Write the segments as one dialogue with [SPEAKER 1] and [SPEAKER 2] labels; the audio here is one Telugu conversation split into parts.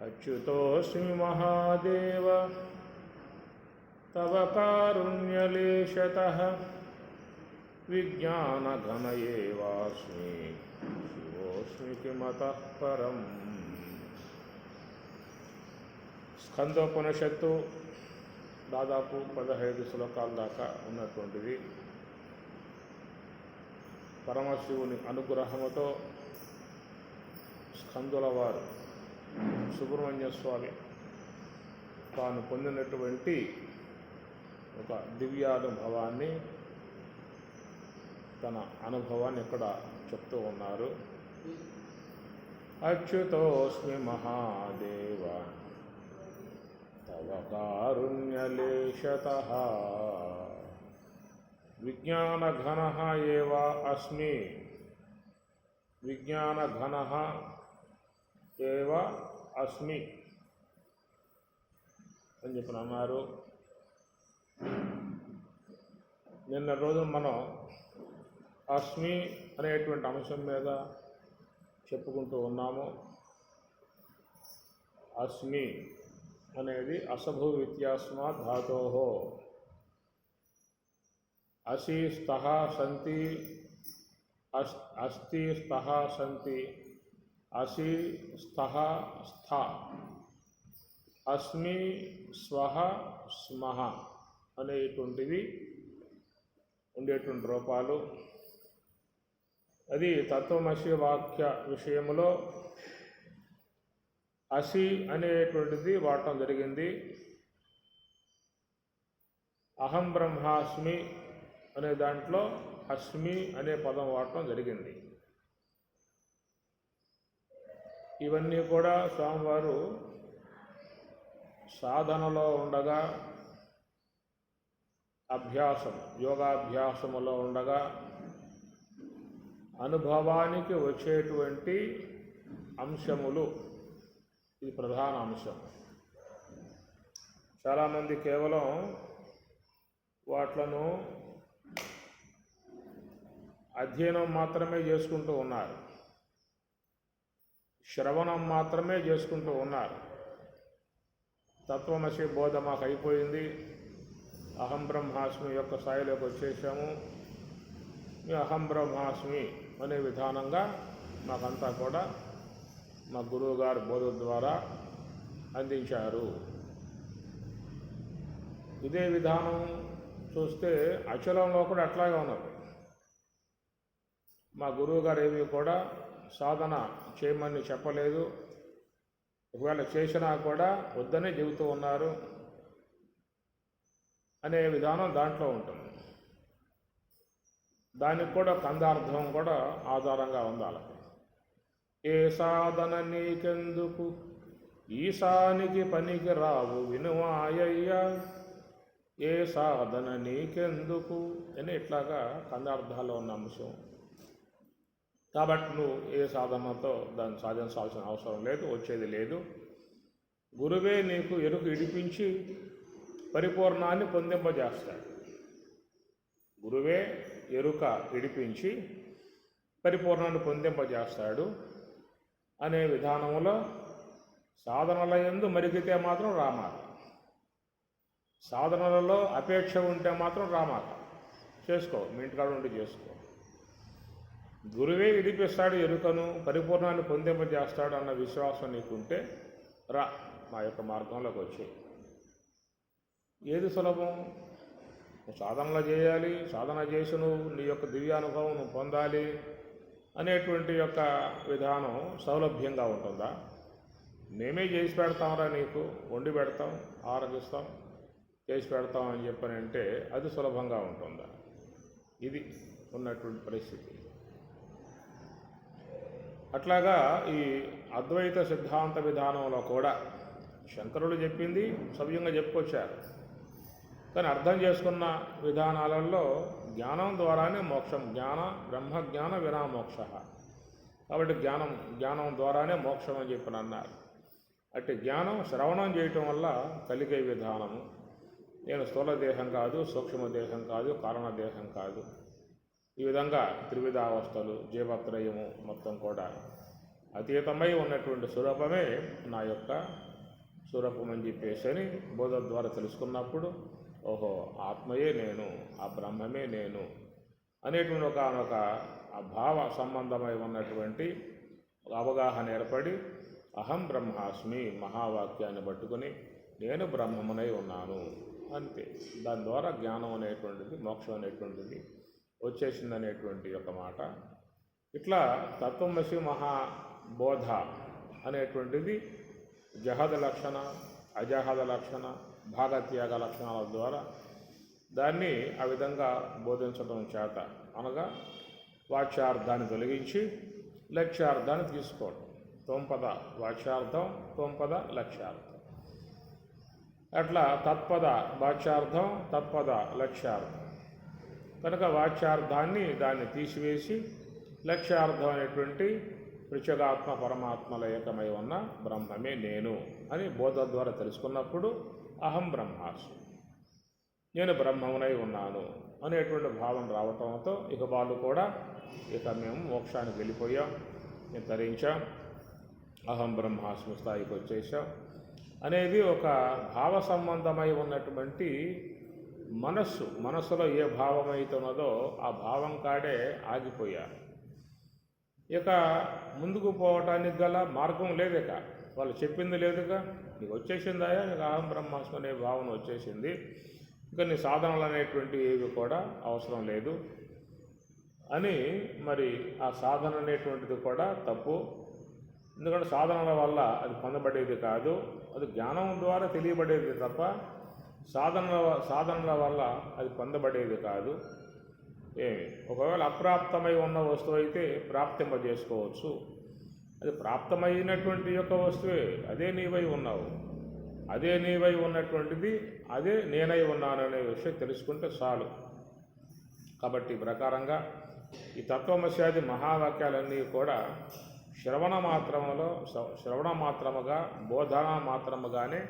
[SPEAKER 1] अच्युतोऽस्मि महादेव तव कारुण्यलेशतः विज्ञानघन एवास्मि शिवोऽस्मि किमतः परम्. స్కందోపనిషత్తు దాదాపు 15 శ్లోకాల దాకా ఉన్నటువంటిది. పరమశివుని అనుగ్రహముతో స్కందుల వారు సుబ్రహ్మణ్య స్వామి తాను పొందినటువంటి ఒక దివ్యానుభవాన్ని, తన అనుభవాన్ని ఇక్కడ చెప్తూ ఉన్నారు. అచ్యుతోస్మి మహాదేవ తవ కారుణ్యలేశతః విజ్ఞానఘనః ఏవ అస్మి. విజ్ఞానఘనః ఏవ అస్మి అని చెప్పి అన్నారు. నిన్న రోజు మనం అస్మి అనేటువంటి అంశం మీద చెప్పుకుంటూ ఉన్నాము. అస్మి అనేది అసభు వ్యత్యాస్మా ధాతోహో అసి స్తః సంతి అస్తి స్తః సంతి అసి స్తః స్థ అస్మి స్వహ స్మః అనేటువంటివి ఉండేటువంటి రూపాలు. అది తత్వమసి వాక్య విషయంలో అసి అనేటువంటిది వాడటం జరిగింది. అహం బ్రహ్మాస్మి అనే దాంట్లో అస్మి అనే పదం వాడటం జరిగింది. ఇవన్నీ కూడా స్వామివారు సాధనలో ఉండగా, అభ్యాసం యోగాభ్యాసములో ఉండగా అనుభవానికి వచ్చేటువంటి అంశములు. ఇది ప్రధాన అంశం. చాలామంది కేవలం వాట్లను అధ్యయనం మాత్రమే చేసుకుంటూ ఉన్నారు, శ్రవణం మాత్రమే చేసుకుంటూ ఉన్నారు. తత్వమసి బోధ మాకు అయిపోయింది, అహం బ్రహ్మాస్మి యొక్క స్థాయిలోకి వచ్చేసాము, మీ అహం బ్రహ్మాస్మి అనే విధానంగా మాకంతా కూడా మా గురువు గారి బోధ ద్వారా అందించారు. ఇదే విధానం చూస్తే అచలంలో కూడా అట్లాగే ఉన్నది. మా గురువు గారు ఏమీ కూడా సాధన చేయమని చెప్పలేదు, ఒకవేళ చేసినా కూడా వద్దనే చెబుతూ ఉన్నారు అనే విధానం దాంట్లో ఉంటుంది. దానికి కూడా కందార్థం కూడా ఆధారంగా ఉండాలి. ఏ సాధన నీకెందుకు ఈశానికి పనికి రావు వినుమాయ్య, ఏ సాధన నీకెందుకు అని ఇట్లాగా కందార్థాల్లో ఉన్న అంశం. కాబట్టి నువ్వు ఏ సాధనతో దాన్ని సాధించాల్సిన అవసరం లేదు, వచ్చేది లేదు. గురువే నీకు ఎరుక ఇడిపించి పరిపూర్ణాన్ని పొందింపజేస్తాడు. గురువే ఎరుక ఇడిపించి పరిపూర్ణాన్ని పొందింపజేస్తాడు అనే విధానంలో సాధనల యందు మరిగితే మాత్రం రామాక, సాధనలలో అపేక్ష ఉంటే మాత్రం రామాక. చేసుకో, మీ ఇంటికాడ ఉండి చేసుకో. గురువే ఇడిపిస్తాడు ఎరుకను, పరిపూర్ణాన్ని పొందింపజేస్తాడు అన్న విశ్వాసం నీకుంటే రా, మా యొక్క మార్గంలోకి వచ్చి. ఏది సులభం? సాధనలు చేయాలి, సాధన చేసి నువ్వు నీ యొక్క దివ్యానుభవం నువ్వు పొందాలి అనేటువంటి యొక్క విధానం సౌలభ్యంగా ఉంటుందా? మేమే చేసి పెడతాంరా, నీకు వండి పెడతాం, ఆరగిస్తాం, చేసి పెడతాం అని చెప్పని అంటే అది సులభంగా ఉంటుందా? ఇది ఉన్నటువంటి పరిస్థితి. అట్లాగా ఈ అద్వైత సిద్ధాంత విధానంలో కూడా శంకరులు చెప్పింది సవ్యంగా చెప్పుకొచ్చారు, కానీ అర్థం చేసుకున్న విధానాలలో జ్ఞానం ద్వారానే మోక్షం, బ్రహ్మజ్ఞాన వినా మోక్ష. కాబట్టి జ్ఞానం ద్వారానే మోక్షం అని చెప్పి అన్నారు. అట్టి జ్ఞానం శ్రవణం చేయటం వల్ల కలిగే విధానము. నేను స్థూల దేహం కాదు, సూక్ష్మదేహం కాదు, కారణదేహం కాదు, ఈ విధంగా త్రివిధావస్థలు జీవత్రయము మొత్తం కూడా అతీతమై ఉన్నటువంటి స్వరూపమే నా యొక్క స్వరూపం అని చెప్పేసి అని బోధ ద్వారా తెలుసుకున్నప్పుడు ఓహో ఆత్మయే నేను, ఆ బ్రహ్మమే నేను అనేటువంటి ఒక ఆ భావ సంబంధమై ఉన్నటువంటి అవగాహన ఏర్పడి అహం బ్రహ్మాస్మి మహావాక్యాన్ని పట్టుకుని నేను బ్రహ్మమునై ఉన్నాను అంతే. దాని ద్వారా జ్ఞానం అనేటువంటిది, మోక్షం అనేటువంటిది వచ్చేసిందనేటువంటి ఒక మాట. ఇట్లా తత్వమసి మహాబోధ అనేటువంటిది జహద లక్షణ, అజహద లక్షణ, భాగత్యాగ లక్షణాల ద్వారా దాన్ని ఆ విధంగా బోధించడం చేత, అనగా వాచ్యార్థాన్ని తొలగించి లక్ష్యార్థాన్ని తీసుకోవడం. తొంపద వాచ్యార్థం, తొంపద లక్ష్యార్థం. అట్లా తత్పద వాచ్యార్థం, తత్పద లక్ష్యార్థం. కనుక వాచ్యార్థాన్ని దాన్ని తీసివేసి లక్ష్యార్థం అనేటువంటి ప్రత్యేగాత్మ పరమాత్మల ఏకమై ఉన్న బ్రహ్మమే నేను అని బోధ ద్వారా తెలుసుకున్నప్పుడు అహం బ్రహ్మాస్మి, నేను బ్రహ్మమునై ఉన్నాను అనేటువంటి భావన రావటంతో ఇక వాళ్ళు కూడా ఇక మేము మోక్షానికి వెళ్ళిపోయాం, మేము తరించాం, అహం బ్రహ్మాస్మి స్థాయికి వచ్చేసాం అనేది ఒక భావ సంబంధమై ఉన్నటువంటి మనస్సులో ఏ భావం అవుతున్నదో ఆ భావం కాడే ఆగిపోయారు. ఇక ముందుకు పోవటానికి గల మార్గం లేదు. ఇక వాళ్ళు చెప్పింది లేదుగా, నీకు వచ్చేసిందాయా, నీకు అహం బ్రహ్మాస్మి అనే భావన వచ్చేసింది, ఇంకా నీ సాధనలు అనేటువంటి ఏవి కూడా అవసరం లేదు అని. మరి ఆ సాధన అనేటువంటిది కూడా తప్పు. ఎందుకంటే సాధనల వల్ల అది పొందబడేది కాదు, అది జ్ఞానం ద్వారా తెలియబడేది తప్ప సాధనల వల్ల అది పొందబడేది కాదు. ఏమి ఒకవేళ అప్రాప్తమై ఉన్న వస్తువు అయితే ప్రాప్తింపజేసుకోవచ్చు. అది ప్రాప్తమైనటువంటి యొక్క వస్తువే, అదే నీవై ఉన్నావు, అదే నీవై ఉన్నటువంటిది అదే నేనై ఉన్నాననే విషయం తెలుసుకుంటే చాలు. కాబట్టి ఈ ప్రకారంగా ఈ తత్వమస్యాది మహావాక్యాలన్నీ కూడా శ్రవణ మాత్రముగా బోధన మాత్రముగానే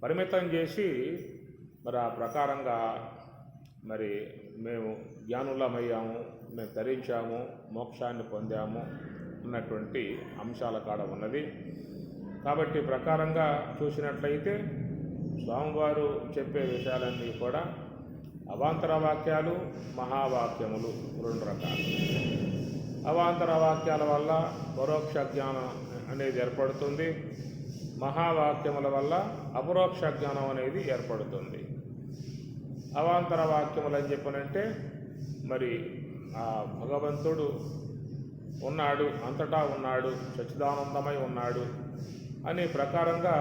[SPEAKER 1] పరిమితం చేసి మరి ఆ ప్రకారంగా మరి మేము జ్ఞానులమయ్యాము, మేము ధరించాము, మోక్షాన్ని పొందాము అన్నటువంటి అంశాల కాడ ఉన్నది. కాబట్టి ప్రకారంగా చూసినట్లయితే స్వామివారు చెప్పే విషయాలన్నీ కూడా అవాంతర వాక్యాలు, మహావాక్యములు రెండు రకాలు. అవాంతర వాక్యాల వల్ల పరోక్ష జ్ఞానం అనేది ఏర్పడుతుంది, మహావాక్యముల వల్ల అపరోక్ష జ్ఞానం అనేది ఏర్పడుతుంది. అవాంతర వాక్యములు అని చెప్పనంటే మరి ఆ భగవంతుడు ఉన్నాడు, అంతటా ఉన్నాడు, సచ్చిదానందమై ఉన్నాడు అనే ప్రకారంగా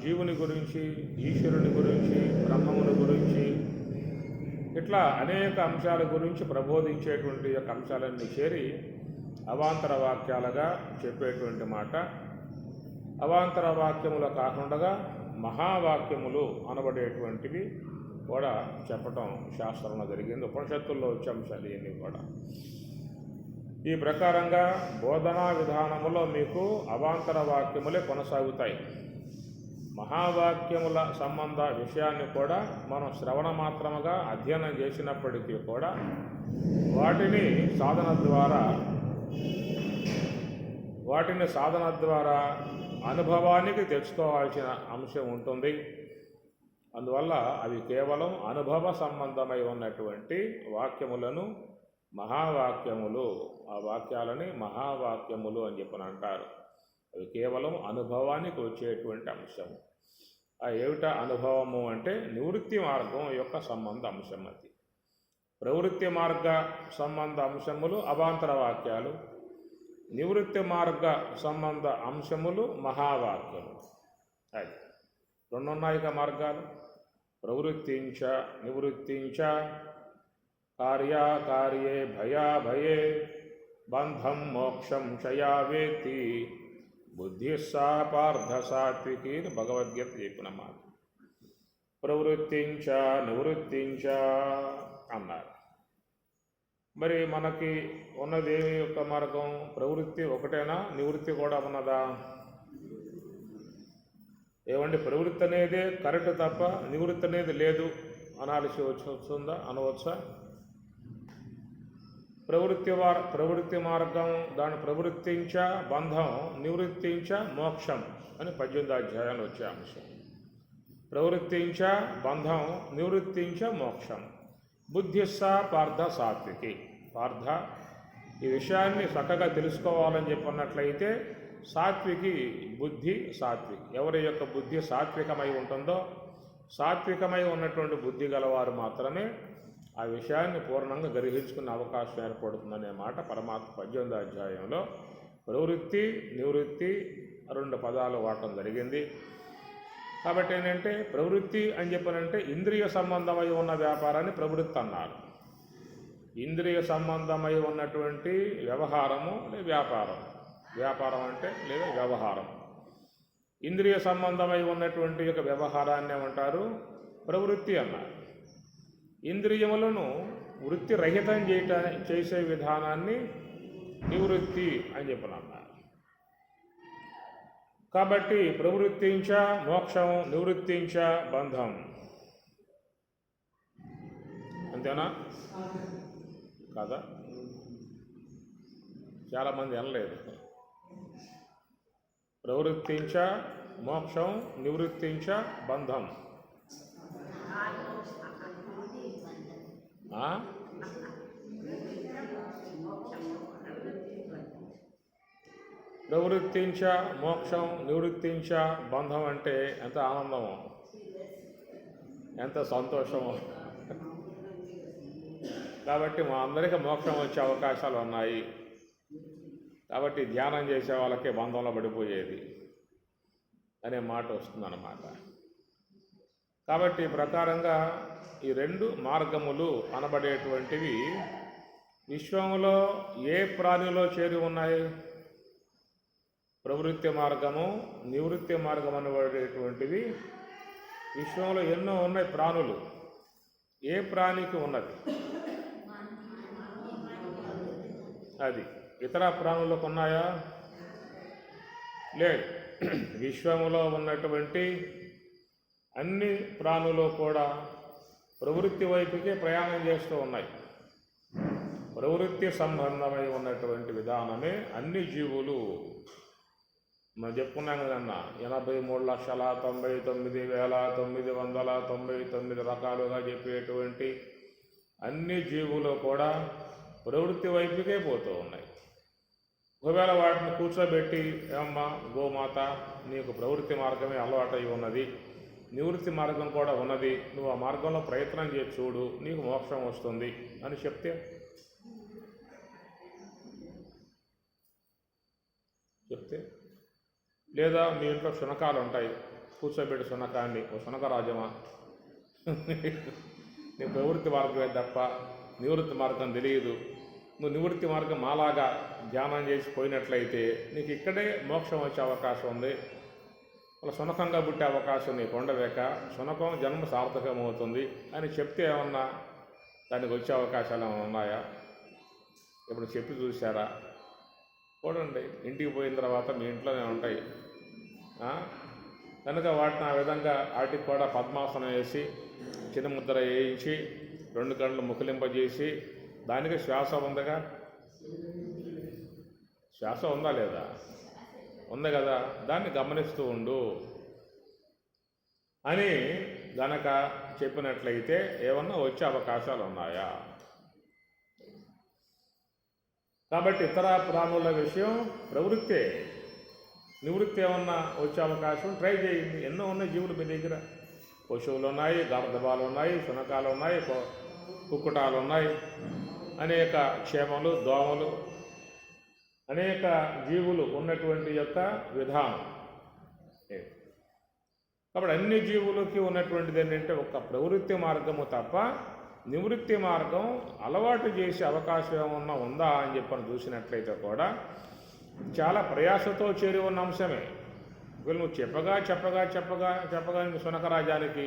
[SPEAKER 1] జీవుని గురించి, ఈశ్వరుని గురించి, బ్రహ్మముని గురించి ఇట్లా అనేక అంశాల గురించి ప్రబోధించేటువంటి యొక్క అంశాలన్నీ చేరి అవాంతర వాక్యాలుగా చెప్పేటువంటి మాట. అవాంతర వాక్యములు కాకుండా మహావాక్యములు అనబడేటువంటివి కూడా చెప్పటం శాస్త్రంలో జరిగింది. ఉపనిషత్తుల్లో వచ్చే అంశాలు ఇవన్నీ కూడా. ఈ ప్రకారంగా బోధనా విధానములో మీకు అవాంతర వాక్యములే కొనసాగుతాయి. మహావాక్యముల సంబంధ విషయాన్ని కూడా మనం శ్రవణ మాత్రముగా అధ్యయనం చేసినప్పటికీ కూడా వాటిని సాధన ద్వారా అనుభవానికి తెచ్చుకోవాల్సిన అంశం ఉంటుంది. అందువల్ల అవి కేవలం అనుభవ సంబంధమై ఉన్నటువంటి వాక్యములను మహావాక్యములు, ఆ వాక్యాలని మహావాక్యములు అని చెప్పని అంటారు. అవి కేవలం అనుభవానికి వచ్చేటువంటి అంశము. ఆ ఏమిట అనుభవము అంటే నివృత్తి మార్గం యొక్క సంబంధ అంశం. అది ప్రవృత్తి మార్గ సంబంధ అంశములు అవాంతర వాక్యాలు, నివృత్తి మార్గ సంబంధ అంశములు మహావాక్యము. అది రెండున్నాయిక మార్గాలు. ప్రవృత్తించ నివృత్తించ కార్యాకార్యే భయాభయే బంధం మోక్షం క్షయా వేత్తి బుద్ధి సా పార్థ సాత్వికి భగవద్గీత చెప్పిన మాట. ప్రవృత్తించ నివృత్తించ అన్నారు. మరి మనకి ఉన్నది యొక్క మార్గం ప్రవృత్తి ఒకటేనా, నివృత్తి కూడా ఉన్నదా? ఏమండి, ప్రవృత్తి అనేదే కరెక్ట్ తప్ప నివృత్తి అనేది లేదు అనాల్సి వస్తుందా, అనవచ్చా? ప్రవృత్తి మార్గం, దాని ప్రవృత్తించ బంధం, నివృత్తించ మోక్షం అని 18వ అధ్యాయంలో వచ్చే అంశం. ప్రవృత్తించ బంధం, నివృత్తించ మోక్షం. బుద్ధిస్స పార్థ సాత్వికి. పార్థ, ఈ విషయాన్ని చక్కగా తెలుసుకోవాలని చెప్పన్నట్లయితే సాత్వికి బుద్ధి సాత్వికి. ఎవరి యొక్క బుద్ధి సాత్వికమై ఉంటుందో, సాత్వికమై ఉన్నటువంటి బుద్ధి గలవారు మాత్రమే ఆ విషయాన్ని పూర్ణంగా గ్రహించుకునే అవకాశం ఏర్పడుతుందనే మాట పరమాత్మ 18వ అధ్యాయంలో ప్రవృత్తి నివృత్తి 2 పదాలు వాడటం జరిగింది. కాబట్టి ఏంటంటే ప్రవృత్తి అని చెప్పనంటే ఇంద్రియ సంబంధమై ఉన్న వ్యాపారాన్ని ప్రవృత్తి అన్నారు. ఇంద్రియ సంబంధమై ఉన్నటువంటి వ్యవహారము లేదా వ్యాపారం, వ్యాపారం అంటే లేదా వ్యవహారం. ఇంద్రియ సంబంధమై ఉన్నటువంటి యొక్క వ్యవహారాన్ని ఏమంటారు? ప్రవృత్తి అన్నారు. ఇంద్రియములను వృత్తి రహితం చేసే విధానాన్ని నివృత్తి అని చెప్పనన్నారు. కాబట్టి ప్రవృత్తించ మోక్షం, నివృత్తించ బంధం. అంతేనా కాదా? చాలామంది అనలేదు. ప్రవృత్తించ మోక్షం, నివృత్తించ బంధం. ప్రవృత్తించ మోక్షం, నివృత్తించ బంధం అంటే ఎంత ఆనందమో, ఎంత సంతోషమో. కాబట్టి మా అందరికీ మోక్షం వచ్చే అవకాశాలు ఉన్నాయి. కాబట్టి ధ్యానం చేసే వాళ్ళకే బంధంలో పడిపోయేది అనే మాట వస్తుందన్నమాట. కాబట్టి ఈ ప్రకారంగా ఈ 2 మార్గములు అనబడేటువంటివి విశ్వంలో ఏ ప్రాణిలో చేరి ఉన్నాయి? ప్రవృత్తి మార్గము, నివృత్తి మార్గం అనబడేటువంటివి విశ్వంలో ఎన్నో ఉన్నాయి ప్రాణులు. ఏ ప్రాణికి ఉన్నది అది? ఇతర ప్రాణులకు ఉన్నాయా? లేదు. విశ్వములో ఉన్నటువంటి అన్ని ప్రాణులు కూడా ప్రవృత్తి వైపుకే ప్రయాణం చేస్తూ ఉన్నాయి. ప్రవృత్తి సంబంధమై ఉన్నటువంటి విధానమే అన్ని జీవులు. మనం చెప్పుకున్నాం కదన్నా, 83,99,999 రకాలుగా చెప్పేటువంటి అన్ని జీవులు కూడా ప్రవృత్తి వైపుకే పోతూ ఉన్నాయి. ఒకవేళ వాటిని కూర్చోబెట్టి, ఏమ్మా గోమాత, నీకు ప్రవృత్తి మార్గమే అలవాటై ఉన్నది, నివృత్తి మార్గం కూడా ఉన్నది, నువ్వు ఆ మార్గంలో ప్రయత్నం చేసి చూడు, నీకు మోక్షం వస్తుంది అని చెప్తే లేదా మీ ఇంట్లో శునకాలు ఉంటాయి, కూర్చోబెట్టి శునకాన్ని, ఓ శునకరాజమా, నీ ప్రవృత్తి మార్గమే తప్ప నివృత్తి మార్గం తెలియదు, నువ్వు నివృత్తి మార్గం మాలాగా ధ్యానం చేసి పోయినట్లయితే నీకు ఇక్కడే మోక్షం వచ్చే అవకాశం ఉంది, అలా శునకంగా పుట్టే అవకాశం నీకు ఉండలేక శునకం జన్మ సార్థకమవుతుంది అని చెప్తే ఏమన్నా దానికి వచ్చే అవకాశాలు ఏమైనా ఉన్నాయా? ఇప్పుడు చెప్పి చూసారా? చూడండి, ఇంటికి పోయిన తర్వాత మీ ఇంట్లోనే ఉంటాయి కనుక వాటిని ఆ విధంగా వాటికి కూడా పద్మాసనం వేసి చిన్న ముద్ర వేయించి 2 కళ్ళు ముకులింపజేసి, దానికి శ్వాస ఉందిగా, శ్వాస ఉందా లేదా? ఉంది కదా, దాన్ని గమనిస్తూ ఉండు అని గనక చెప్పినట్లయితే ఏమన్నా వచ్చే అవకాశాలు ఉన్నాయా? కాబట్టి ఇతర ప్రాణుల విషయం ప్రవృత్తే. నివృత్తి ఏమన్నా వచ్చే అవకాశం ట్రై చేయండి. ఎన్నో ఉన్నాయి జీవులు మీ దగ్గర. పశువులు ఉన్నాయి, గర్ధబాలు ఉన్నాయి, శునకాలు ఉన్నాయి, కుక్కుటాలు ఉన్నాయి, అనేక క్షేమలు, దోమలు, అనేక జీవులు ఉన్నటువంటి యొక్క విధానం. కాబట్టి అన్ని జీవులకి ఉన్నటువంటిది ఏంటంటే ఒక ప్రవృత్తి మార్గము తప్ప నివృత్తి మార్గం అలవాటు చేసే అవకాశం ఏమన్నా ఉందా అని చెప్పని చూసినట్లయితే కూడా చాలా ప్రయాసతో చేరి ఉన్న అంశమే. వీళ్ళు నువ్వు చెప్పగా శునకరాజానికి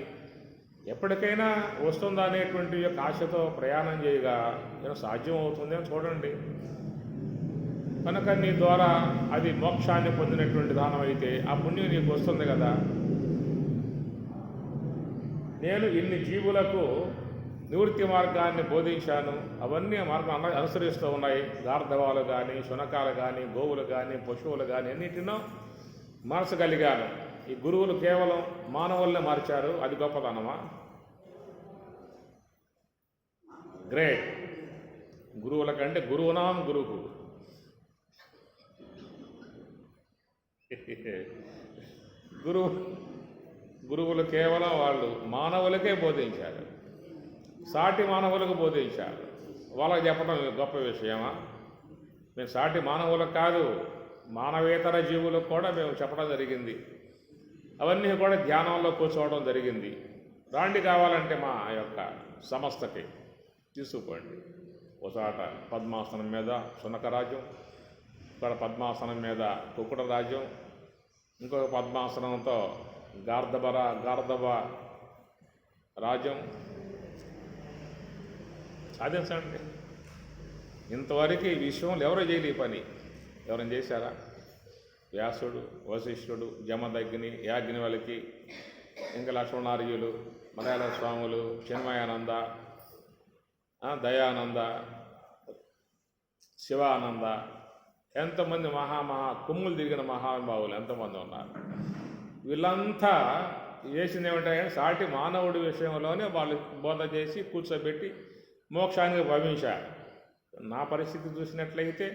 [SPEAKER 1] ఎప్పటికైనా వస్తుందా అనేటువంటి యొక్క ఆశతో ప్రయాణం చేయగా ఏదో సాధ్యం అవుతుంది అని చూడండి. కనుక నీ ద్వారా అది మోక్షాన్ని పొందినటువంటి దానం అయితే ఆ పుణ్యం నీకు వస్తుంది కదా. నేను ఇన్ని జీవులకు నివృత్తి మార్గాన్ని బోధించాను. అవన్నీ ఆ మార్గం అనుసరిస్తూ ఉన్నాయి. గార్ధవాలు కానీ, శునకాలు కానీ, గోవులు కానీ, పశువులు కానీ అన్నింటినో మార్చగలిగాను. ఈ గురువులు కేవలం మానవుల్నే మార్చారు. అది గొప్పతనమా? గ్రేట్. గురువుల కంటే గురువునాం గురువు. గురువులు కేవలం వాళ్ళు మానవులకే బోధించారు, సాటి మానవులకు బోధించారు. వాళ్ళకి చెప్పడం గొప్ప విషయమా? మేము సాటి మానవులకు కాదు, మానవేతర జీవులకు కూడా మేము చెప్పడం జరిగింది. అవన్నీ కూడా ధ్యానంలో కూర్చోవడం జరిగింది. రాండి కావాలంటే మా యొక్క సంస్థకి తీసుకుపోండి. ఒకసాట పద్మాసనం మీద శునక రాజ్యం, ఇక్కడ పద్మాసనం మీద కుక్కుడ రాజ్యం, ఇంకొక పద్మాసనంతో గార్ధవ రాజ్యం సాధించండి. ఇంతవరకు ఈ విషయంలో ఎవరో చేయలే పని. ఎవరైనా చేశారా? వ్యాసుడు, వశిష్ఠుడు, జమదగ్ని, యాజ్ఞవల్కి, ఇంకా లక్ష్మణార్యులు, మలయాళ స్వాములు, చిన్మయానంద, దయానంద, శివానంద, ఎంతమంది కొమ్ములు తిరిగిన మహానుభావులు ఎంతమంది ఉన్నారు. వీళ్ళంతా చేసింది ఏమిటంటే సాటి మానవుడి విషయంలోనే వాళ్ళు బోధ చేసి కూర్చోబెట్టి మోక్షానికి భవించారు. నా పరిస్థితి చూసినట్లయితే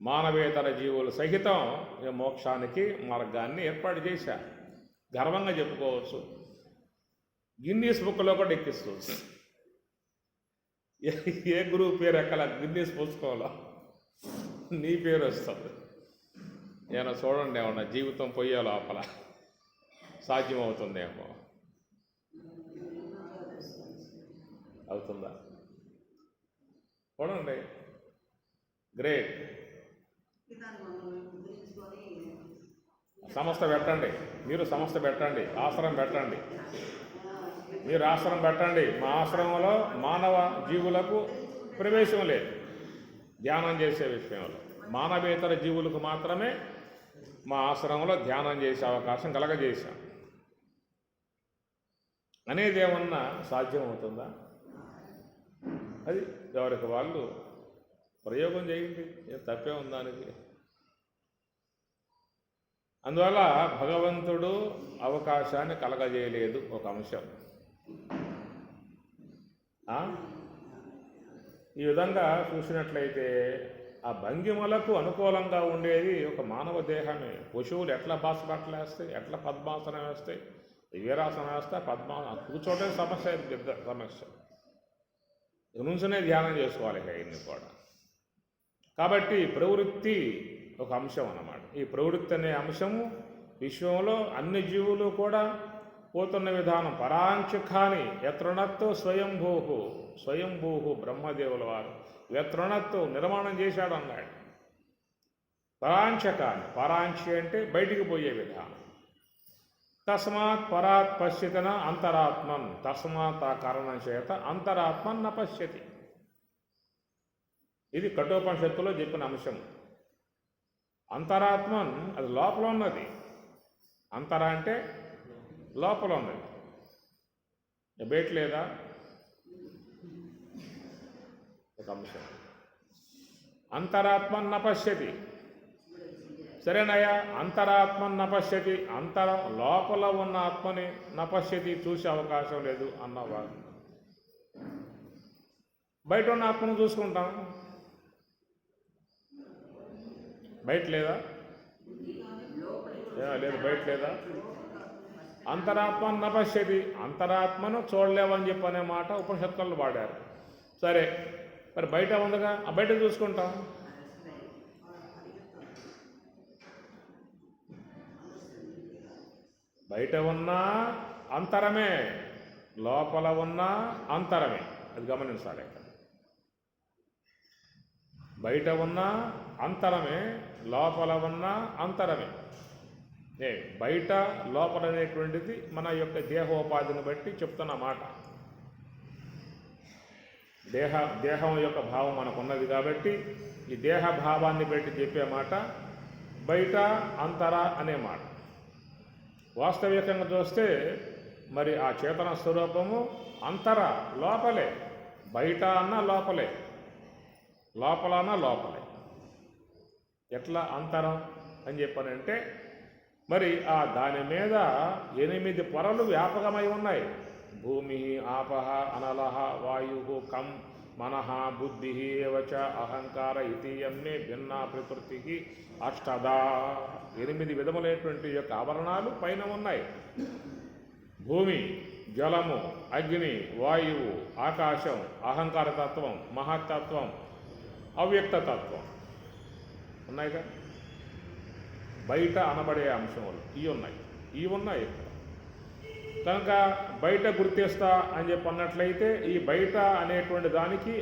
[SPEAKER 1] మానవేతర జీవులు సహితం మోక్షానికి మార్గాన్ని ఏర్పాటు చేశారు. గర్వంగా చెప్పుకోవచ్చు. గిన్నీస్ బుక్లో కూడా ఎక్కిస్తుంది. ఏ గురువు పేరు ఎక్కల గిన్నీస్ పుస్తకంలో నీ పేరు వస్తుంది. ఏమన్నా చూడండి, ఏమన్నా జీవితం పోయే లోపల సాధ్యమవుతుందేమో. అవుతుందా? చూడండి. గ్రేట్. సంస్థ పెట్టండి, మీరు సంస్థ పెట్టండి, ఆశ్రమం పెట్టండి. మీరు ఆశ్రమం పెట్టండి. మా ఆశ్రమంలో మానవ జీవులకు ప్రవేశం లేదు. ధ్యానం చేసే విషయంలో మానవేతర జీవులకు మాత్రమే మా ఆశ్రమంలో ధ్యానం చేసే అవకాశం కలగజేశాం. అనేది ఏమన్నా సాధ్యమవుతుందా? అది ఎవరికి వాళ్ళు ప్రయోగం చేయండి. తప్పే ఉందానికి. అందువల్ల భగవంతుడు అవకాశాన్ని కలగజేయలేదు. ఒక అంశం. ఈ విధంగా చూసినట్లయితే ఆ భంగిమలకు అనుకూలంగా ఉండేది ఒక మానవ దేహమే. పశువులు ఎట్లా బాసపట్లు వేస్తాయి, ఎట్లా పద్మాసనం వేస్తాయి, వీరాసనం వేస్తే కూర్చోవడం సమస్య, పెద్ద సమస్య. నుంచునే ధ్యానం చేసుకోవాలి ఇన్ని కూడా. కాబట్టి ప్రవృత్తి ఒక అంశం అన్నమాట. ఈ ప్రవృత్తి అనే అంశము విశ్వంలో అన్ని జీవులు కూడా పోతున్న విధానం. పరాంచకాని యత్రుణత్తు స్వయంభూ బ్రహ్మదేవుల వారు యత్రుణత్తు నిర్మాణం చేశాడు అన్నాడు. పరాంచకాని, పరాంచి అంటే బయటికి పోయే విధానం. తస్మాత్ పరాత్ పశ్యతన అంతరాత్మన్, తస్మాత్ ఆ కారణం చేత అంతరాత్మన్ న పశ్యతి. ఇది కఠోపనిషత్తులో చెప్పిన అంశం. అంతరాత్మన్ అది లోపల ఉన్నది. అంతర అంటే లోపల ఉన్నది. బయట లేదా? ఒక అంశం. అంతరాత్మన్ న పశ్యతి. సరేనయ్యా, అంతరాత్మన్ న పశ్యతి, లోపల ఉన్న ఆత్మని నపశ్యతి, చూసే అవకాశం లేదు అన్నవాడు. బయట ఉన్న ఆత్మను చూసుకుంటాం. బయట లేదా? లేదు, బయట లేదా? అంతరాత్మను నపశ్యతి, అంతరాత్మను చూడలేవని చెప్పనే మాట ఉపనిషత్తుల్లో వాడారు. సరే, మరి బయట ఉందిగా, ఆ బయట చూసుకుంటాం. బయట ఉన్నా అంతరమే, లోపల ఉన్నా అంతరమే. అది గమనించాలి. బయట ఉన్నా అంతరమే, లోపల ఉన్నా అంతరమే. బయట లోపల అనేటువంటిది మన యొక్క దేహోపాధిని బట్టి చెప్తున్న మాట. దేహం యొక్క భావం మనకున్నది కాబట్టి ఈ దేహ భావాన్ని బట్టి చెప్పే మాట బయట అంతర అనే మాట. వాస్తవికంగా చూస్తే మరి ఆ చేతన స్వరూపము అంతర లోపలే, బయట అన్న లోపలే, లోపల అన్న లోపలే. ఎట్లా అంతరం అని చెప్పానంటే మరి ఆ దాని మీద 8 పొరలు వ్యాపకమై ఉన్నాయి. భూమి, ఆపహ, అనలహ, వాయు, కం, మనః, బుద్ధి ఏవచ అహంకార ఇతీయమ్మే భిన్న ప్రకృతికి అష్టదా. 8 విధములైనటువంటి యొక్క ఆవరణాలు పైన ఉన్నాయి. భూమి, జలము, అగ్ని, వాయువు, ఆకాశం, అహంకార తత్వం, మహత్తత్వం, అవ్యక్త తత్వం ఉన్నాయిగా. బయట అనబడే అంశములు ఇవి ఉన్నాయి ఇక్కడ. కనుక బయట గుర్తిస్తా అని చెప్పి అన్నట్లయితే ఈ బయట అనేటువంటి దానికి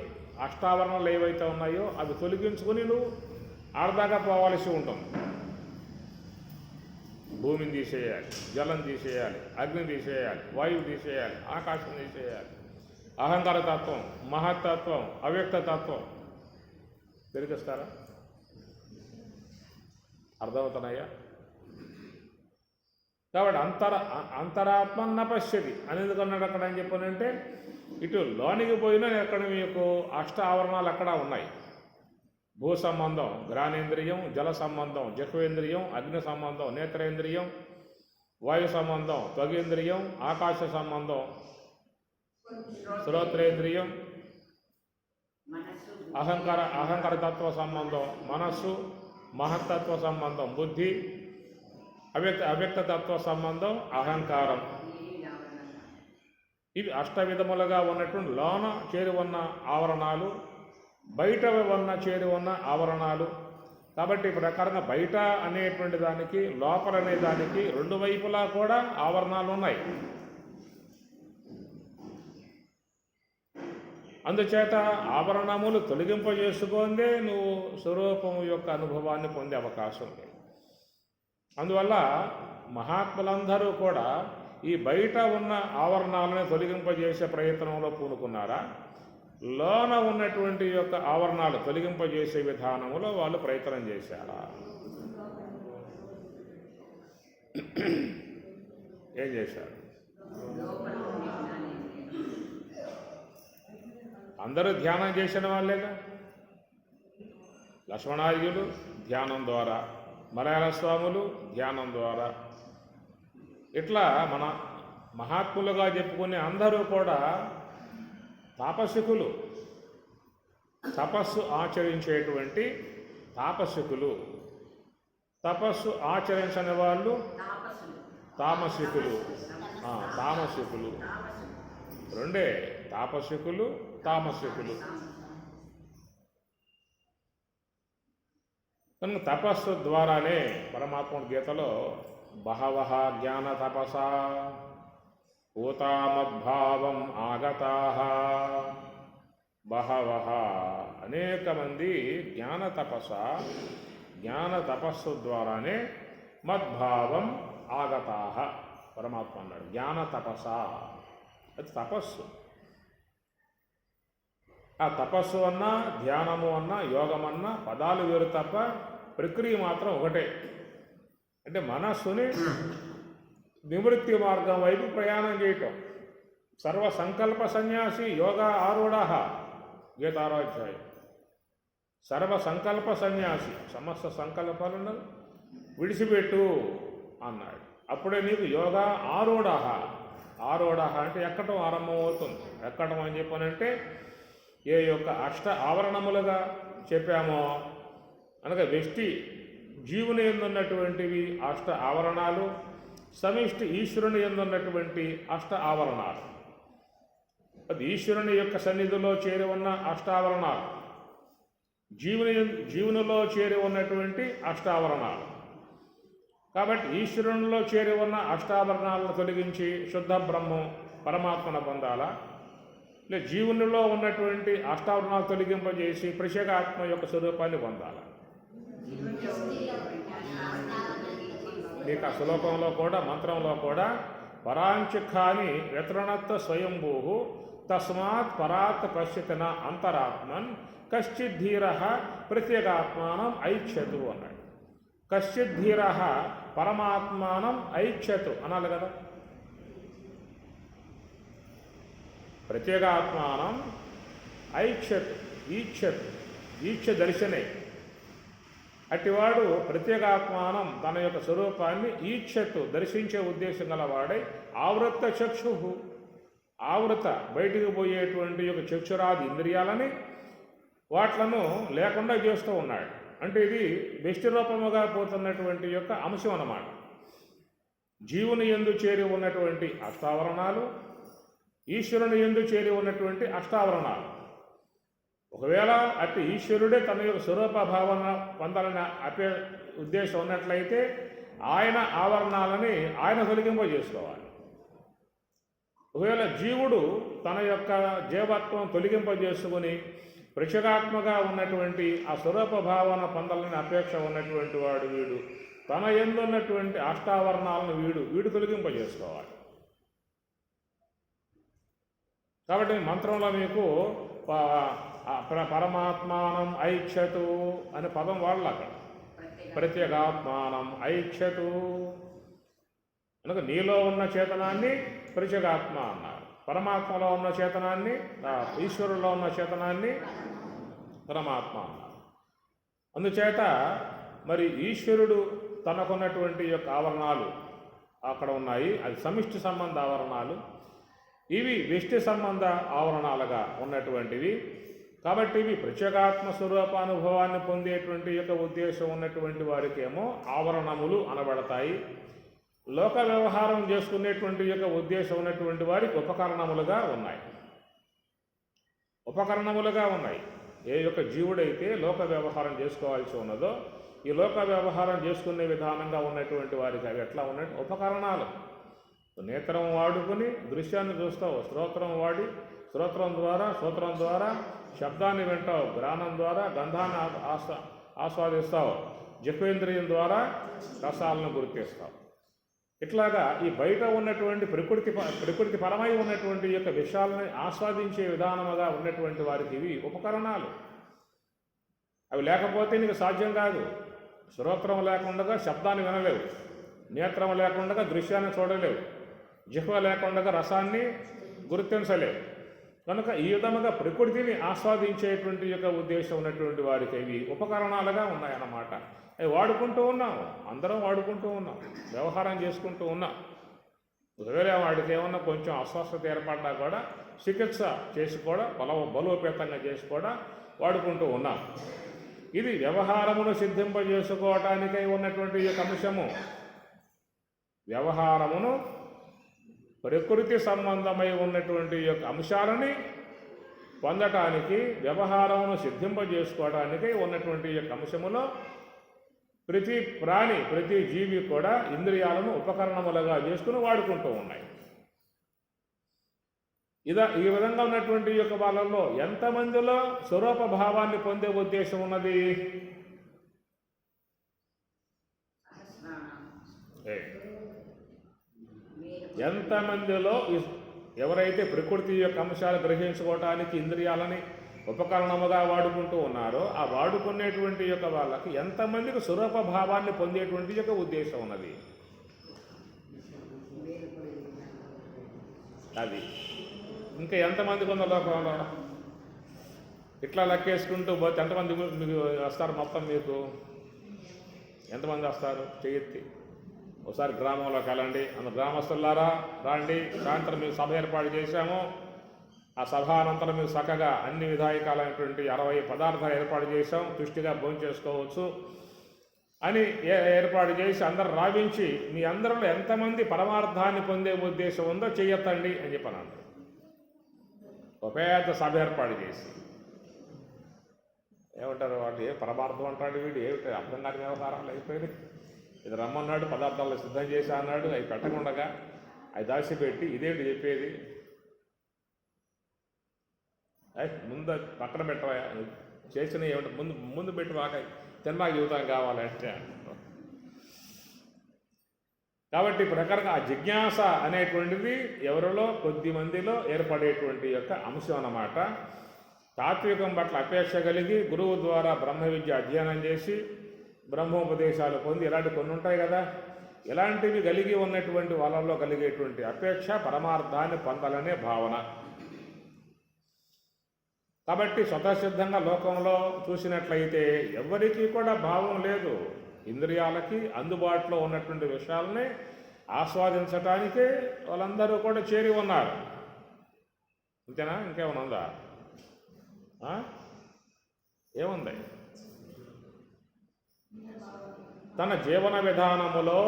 [SPEAKER 1] అష్టావరణలు ఏవైతే ఉన్నాయో అవి తొలగించుకుని నువ్వు ఆడదాకా పోవాల్సి ఉంటుంది. భూమిని తీసేయాలి, జలం తీసేయాలి, అగ్ని తీసేయాలి, వాయువు తీసేయాలి, ఆకాశం తీసేయాలి, అహంకార తత్వం, మహత్తత్వం, అవ్యక్త తత్వం తెలిగిస్తారా? అర్థమవుతున్నాయా? కాబట్టి అంతరాత్మన్న పశ్యతి అనేది కొన్నాడు అక్కడ అని చెప్పానంటే ఇటు లోనికి పోయినా ఎక్కడ మీకు అష్ట ఆవరణాలు అక్కడ ఉన్నాయి. భూ సంబంధం ఘ్రాణేంద్రియం, జల సంబంధం జఠ్వేంద్రియం, అగ్ని సంబంధం నేత్రేంద్రియం, వాయు సంబంధం త్వగేంద్రియం, ఆకాశ సంబంధం శ్రోత్రేంద్రియం, అహంకార తత్వ సంబంధం మనస్సు, మహత్తత్వ సంబంధం బుద్ధి, అవ్యక్త తత్వ సంబంధం అహంకారం. ఇవి అష్టవిధములుగా ఉన్నటువంటి లోన చేరి ఉన్న ఆవరణాలు, బయట చేరి ఉన్న ఆవరణాలు. కాబట్టి ఈ ప్రకారంగా బయట అనేటువంటి దానికి లోపల అనే దానికి 2 వైపులా కూడా ఆవరణాలు ఉన్నాయి. అందుచేత ఆవరణములు తొలగింపజేసుకుందే నువ్వు స్వరూపము యొక్క అనుభవాన్ని పొందే అవకాశం ఉంది. అందువల్ల మహాత్ములందరూ కూడా ఈ బయట ఉన్న ఆవరణాలను తొలగింపజేసే ప్రయత్నంలో పూనుకున్నారా, లోన ఉన్నటువంటి యొక్క ఆవరణాలు తొలగింపజేసే విధానంలో వాళ్ళు ప్రయత్నం చేశారా? ఏం చేశారు? అందరూ ధ్యానం చేసిన వాళ్ళేగా. లక్ష్మణార్యులు ధ్యానం ద్వారా, మలయాళ స్వాములు ధ్యానం ద్వారా, ఇట్లా మన మహాత్ములుగా చెప్పుకునే అందరూ కూడా తాపసికులు, తపస్సు ఆచరించేటువంటి తాపసికులు. తపస్సు ఆచరించని వాళ్ళు తామసికులు. తామసికులు రెండే, తాపసికులు తామసికులు. కనుక తపస్సు ద్వారానే పరమాత్మ గీతలో బహవః జ్ఞాన తపసా పూతామద్భావం ఆగతాః. బహవః అనేక మంది జ్ఞాన తపస్సు ద్వారానే మద్భావం ఆగతాః. పరమాత్మ అన్నాడు జ్ఞాన తపస, అది తపస్సు. ఆ తపస్సు అన్నా ధ్యానము అన్నా యోగం అన్నా పదాలు వేరు తప్ప ప్రక్రియ మాత్రం ఒకటే. అంటే మనస్సుని నివృత్తి మార్గం వైపు ప్రయాణం చేయటం. సర్వ సంకల్ప సన్యాసి యోగా ఆరూఢః, గీతారాధ్యాయం. సర్వ సంకల్ప సన్యాసి, సమస్త సంకల్పాలను విడిచిపెట్టు అన్నాడు. అప్పుడే నీకు యోగా ఆరూఢః. ఆరూఢః అంటే ఎక్కటం ఆరంభం అవుతుంది. ఎక్కటం అని చెప్పానంటే ఏ యొక్క అష్ట ఆవరణములుగా చెప్పామో అనగా వ్యష్టి జీవుని ఎందున్నటువంటివి అష్ట ఆవరణాలు, సమిష్టి ఈశ్వరుని ఎందున్నటువంటి అష్ట ఆవరణాలు. అది ఈశ్వరుని యొక్క సన్నిధిలో చేరి ఉన్న అష్టావరణాలు, జీవునిలో చేరి ఉన్నటువంటి అష్టావరణాలు. కాబట్టి ఈశ్వరునిలో చేరి ఉన్న అష్టావరణాలను తొలగించి శుద్ధ బ్రహ్మం పరమాత్మను పొందాలా, లేదా జీవునిలో ఉన్నటువంటి అష్టావరణాలు తొలగింపజేసి ప్రత్యేకాత్మ యొక్క స్వరూపాన్ని పొందాలా? మీకు ఆ శ్లోకంలో కూడా మంత్రంలో కూడా పరాంచిఖాని వ్యతృణత్వ స్వయంభూ తస్మాత్ పరాత్ పశ్యతిన అంతరాత్మన్ కశ్చిద్ధీర ప్రత్యేగాత్మానం ఐచ్ఛతు అన్నాడు. కశ్చిద్ధీర పరమాత్మానం ఐచ్ఛతు అనాలి కదా. ప్రత్యేగాత్మానం ఐక్షత్ ఈక్షత్ ఈక్ష దర్శనే. అట్టివాడు ప్రత్యేగాత్మానం తన యొక్క స్వరూపాన్ని ఈక్షత్ దర్శించే ఉద్దేశం గలవాడై ఆవృత చక్షు ఆవృత బయటికి పోయేటువంటి యొక్క చక్షురాది ఇంద్రియాలని వాట్లను లేకుండా చేస్తూ ఉన్నాడు. అంటే ఇది వ్యష్టి రూపముగా పోతున్నటువంటి యొక్క అంశం అన్నమాట. జీవుని యందు చేరి ఉన్నటువంటి అష్టావరణాలు, ఈశ్వరుని యందు చేరి ఉన్నటువంటి అష్టావరణాలు. ఒకవేళ అట్టి ఈశ్వరుడే తన యొక్క స్వరూప భావన పొందాలనే ఉద్దేశం ఉన్నట్లయితే ఆయన ఆవరణాలని ఆయన తొలగింపజేసుకోవాలి. ఒకవేళ జీవుడు తన యొక్క జీవత్వం తొలగింపజేసుకుని ప్రత్యేగాత్మగా ఉన్నటువంటి ఆ స్వరూప భావన పొందాలని అపేక్ష ఉన్నటువంటి వాడు వీడు తన యందు ఉన్నటువంటి అష్టావరణాలను వీడు తొలగింపజేసుకోవాలి. కాబట్టి మంత్రంలో మీకు పరమాత్మానం ఐక్షతు అనే పదం వాడలే అక్కడ. ప్రత్యేగాత్మానం ఐక్షతు అనగా నీలో ఉన్న చేతనాన్ని ప్రత్యేగాత్మ అన్నారు. పరమాత్మలో ఉన్న చేతనాన్ని, ఈశ్వరులో ఉన్న చేతనాన్ని పరమాత్మ అన్నారు. అందుచేత మరి ఈశ్వరుడు తనకున్నటువంటి యొక్క ఆవరణాలు అక్కడ ఉన్నాయి. అది సమిష్టి సంబంధ ఆవరణాలు. ఇవి వ్యష్టి సంబంధ ఆవరణాలుగా ఉన్నటువంటివి. కాబట్టి ఇవి ప్రత్యేగాత్మ స్వరూపానుభవాన్ని పొందేటువంటి యొక్క ఉద్దేశం ఉన్నటువంటి వారికేమో ఆవరణములు అనబడతాయి. లోక వ్యవహారం చేసుకునేటువంటి యొక్క ఉద్దేశం ఉన్నటువంటి వారికి ఉపకరణములుగా ఉన్నాయి. ఏ యొక్క జీవుడైతే లోక వ్యవహారం చేసుకోవాల్సి ఉన్నదో ఈ లోక వ్యవహారం చేసుకునే విధానంగా ఉన్నటువంటి వారికి అవి ఎట్లా ఉన్నట్టు ఉపకరణాలు. నేత్రం వాడుకుని దృశ్యాన్ని చూస్తావు, శ్రోత్రం వాడి శ్రోత్రం ద్వారా శబ్దాన్ని వింటావు, గ్రాణం ద్వారా గంధాన్ని ఆస్వాదిస్తావు, జిహ్వేంద్రియం ద్వారా రసాలను గుర్తిస్తావు. ఇట్లాగా ఈ బయట ఉన్నటువంటి ప్రకృతి పరమై ఉన్నటువంటి యొక్క విషయాలని ఆస్వాదించే విధానముగా ఉన్నటువంటి వారికి ఇవి ఉపకరణాలు. అవి లేకపోతే నీకు సాధ్యం కాదు. శ్రోత్రం లేకుండా శబ్దాన్ని వినలేవు, నేత్రం లేకుండా దృశ్యాన్ని చూడలేవు, జిహ్వ లేకుండా రసాన్ని గుర్తించలేవు. కనుక ఈ విధముగా ప్రకృతిని ఆస్వాదించేటువంటి యొక్క ఉద్దేశం ఉన్నటువంటి వారికి ఇవి ఉపకరణాలుగా ఉన్నాయన్నమాట. అవి వాడుకుంటూ ఉన్నాం, అందరం వాడుకుంటూ ఉన్నాం, వ్యవహారం చేసుకుంటూ ఉన్నాం. ఒకవేళ వాడికి ఏమన్నా కొంచెం అస్వస్థత ఏర్పడ్డా కూడా చికిత్స చేసి కూడా బలోపేతంగా చేసి కూడా వాడుకుంటూ ఉన్నాం. ఇది వ్యవహారమును సిద్ధింపజేసుకోవటానికై ఉన్నటువంటి యొక్క అంశము. వ్యవహారమును ప్రకృతి సంబంధమై ఉన్నటువంటి యొక్క అంశాలని పొందటానికి, వ్యవహారమును సిద్ధింపజేసుకోవడానికై ఉన్నటువంటి యొక్క అంశములో ప్రతి ప్రాణి, ప్రతి జీవి కూడా ఇంద్రియాలను ఉపకరణములుగా చేసుకుని వాడుకుంటూ ఉన్నాయి. ఈ విధంగా ఉన్నటువంటి యొక్క వాళ్ళల్లో ఎంతమందిలో స్వరూప భావాన్ని పొందే ఉద్దేశం ఉన్నది? ఎంతమందిలో ఎవరైతే ప్రకృతి యొక్క అంశాలు గ్రహించుకోవటానికి ఇంద్రియాలని ఉపకరణముగా వాడుకుంటూ ఉన్నారో ఆ వాడుకునేటువంటి యొక్క వాళ్ళకి ఎంతమందికి స్వరూప భావాన్ని పొందేటువంటి యొక్క ఉద్దేశం ఉన్నది? అది ఇంకా ఎంతమందికి ఉన్న లోకంలో ఇట్లా లెక్కేసుకుంటూ పోతే ఎంతమంది మీకు వస్తారు? మొత్తం మీకు ఎంతమంది వస్తారు? చెయ్యెత్తి ఒకసారి గ్రామంలోకి వెళ్ళండి. గ్రామస్తులారా రండి, సాయంత్రం మీకు సభ ఏర్పాటు చేశాము. ఆ సభ అనంతరం మీరు చక్కగా అన్ని విధాయకాలైనటువంటి 60 పదార్థాలు ఏర్పాటు చేశాం, తుష్టిగా భోజనం చేసుకోవచ్చు అని ఏర్పాటు చేసి అందరు రావించి మీ అందరిలో ఎంతమంది పరమార్థాన్ని పొందే ఉద్దేశం ఉందో చెయ్యొద్దండి అని చెప్పాను. ఒక పెద్ద సభ ఏర్పాటు చేసి ఏమంటారు వాళ్ళు? ఏ పరమార్థం అంటాడు వీడు, ఏమిటి అర్థం కాని వ్యవహారాలు అయిపోయింది. ఇది రమ్మన్నాడు, పదార్థాలు సిద్ధం చేశా అన్నాడు, అవి పెట్టకుండా అవి దాచిపెట్టి ఇదేంటి చెప్పేది? ముందు పక్కన పెట్టవా, చేసిన ఏమిటి ముందు పెట్టి మాకు తిన్నాక జీవితం కావాలంటే. కాబట్టి ప్రకారంగా ఆ జిజ్ఞాస అనేటువంటిది ఎవరిలో కొద్ది మందిలో ఏర్పడేటువంటి యొక్క అంశం అన్నమాట. తాత్వికం పట్ల అపేక్ష కలిగి గురువు ద్వారా బ్రహ్మ విద్య అధ్యయనం చేసి బ్రహ్మోపదేశాలు పొంది ఇలాంటి కొన్ని ఉంటాయి కదా, ఇలాంటివి కలిగి ఉన్నటువంటి వాళ్ళల్లో కలిగేటువంటి అపేక్ష పరమార్థాన్ని పొందాలనే భావన. కాబట్టి స్వతసిద్ధంగా లోకంలో చూసినట్లయితే ఎవరికీ కూడా భావం లేదు. ఇంద్రియాలకి అందుబాటులో ఉన్నటువంటి విషయాలని ఆస్వాదించటానికే వాళ్ళందరూ కూడా చేరి ఉన్నారు. అంతేనా? ఇంకేమైనా ఉందా? ఏముంది? తన జీవన విధానములో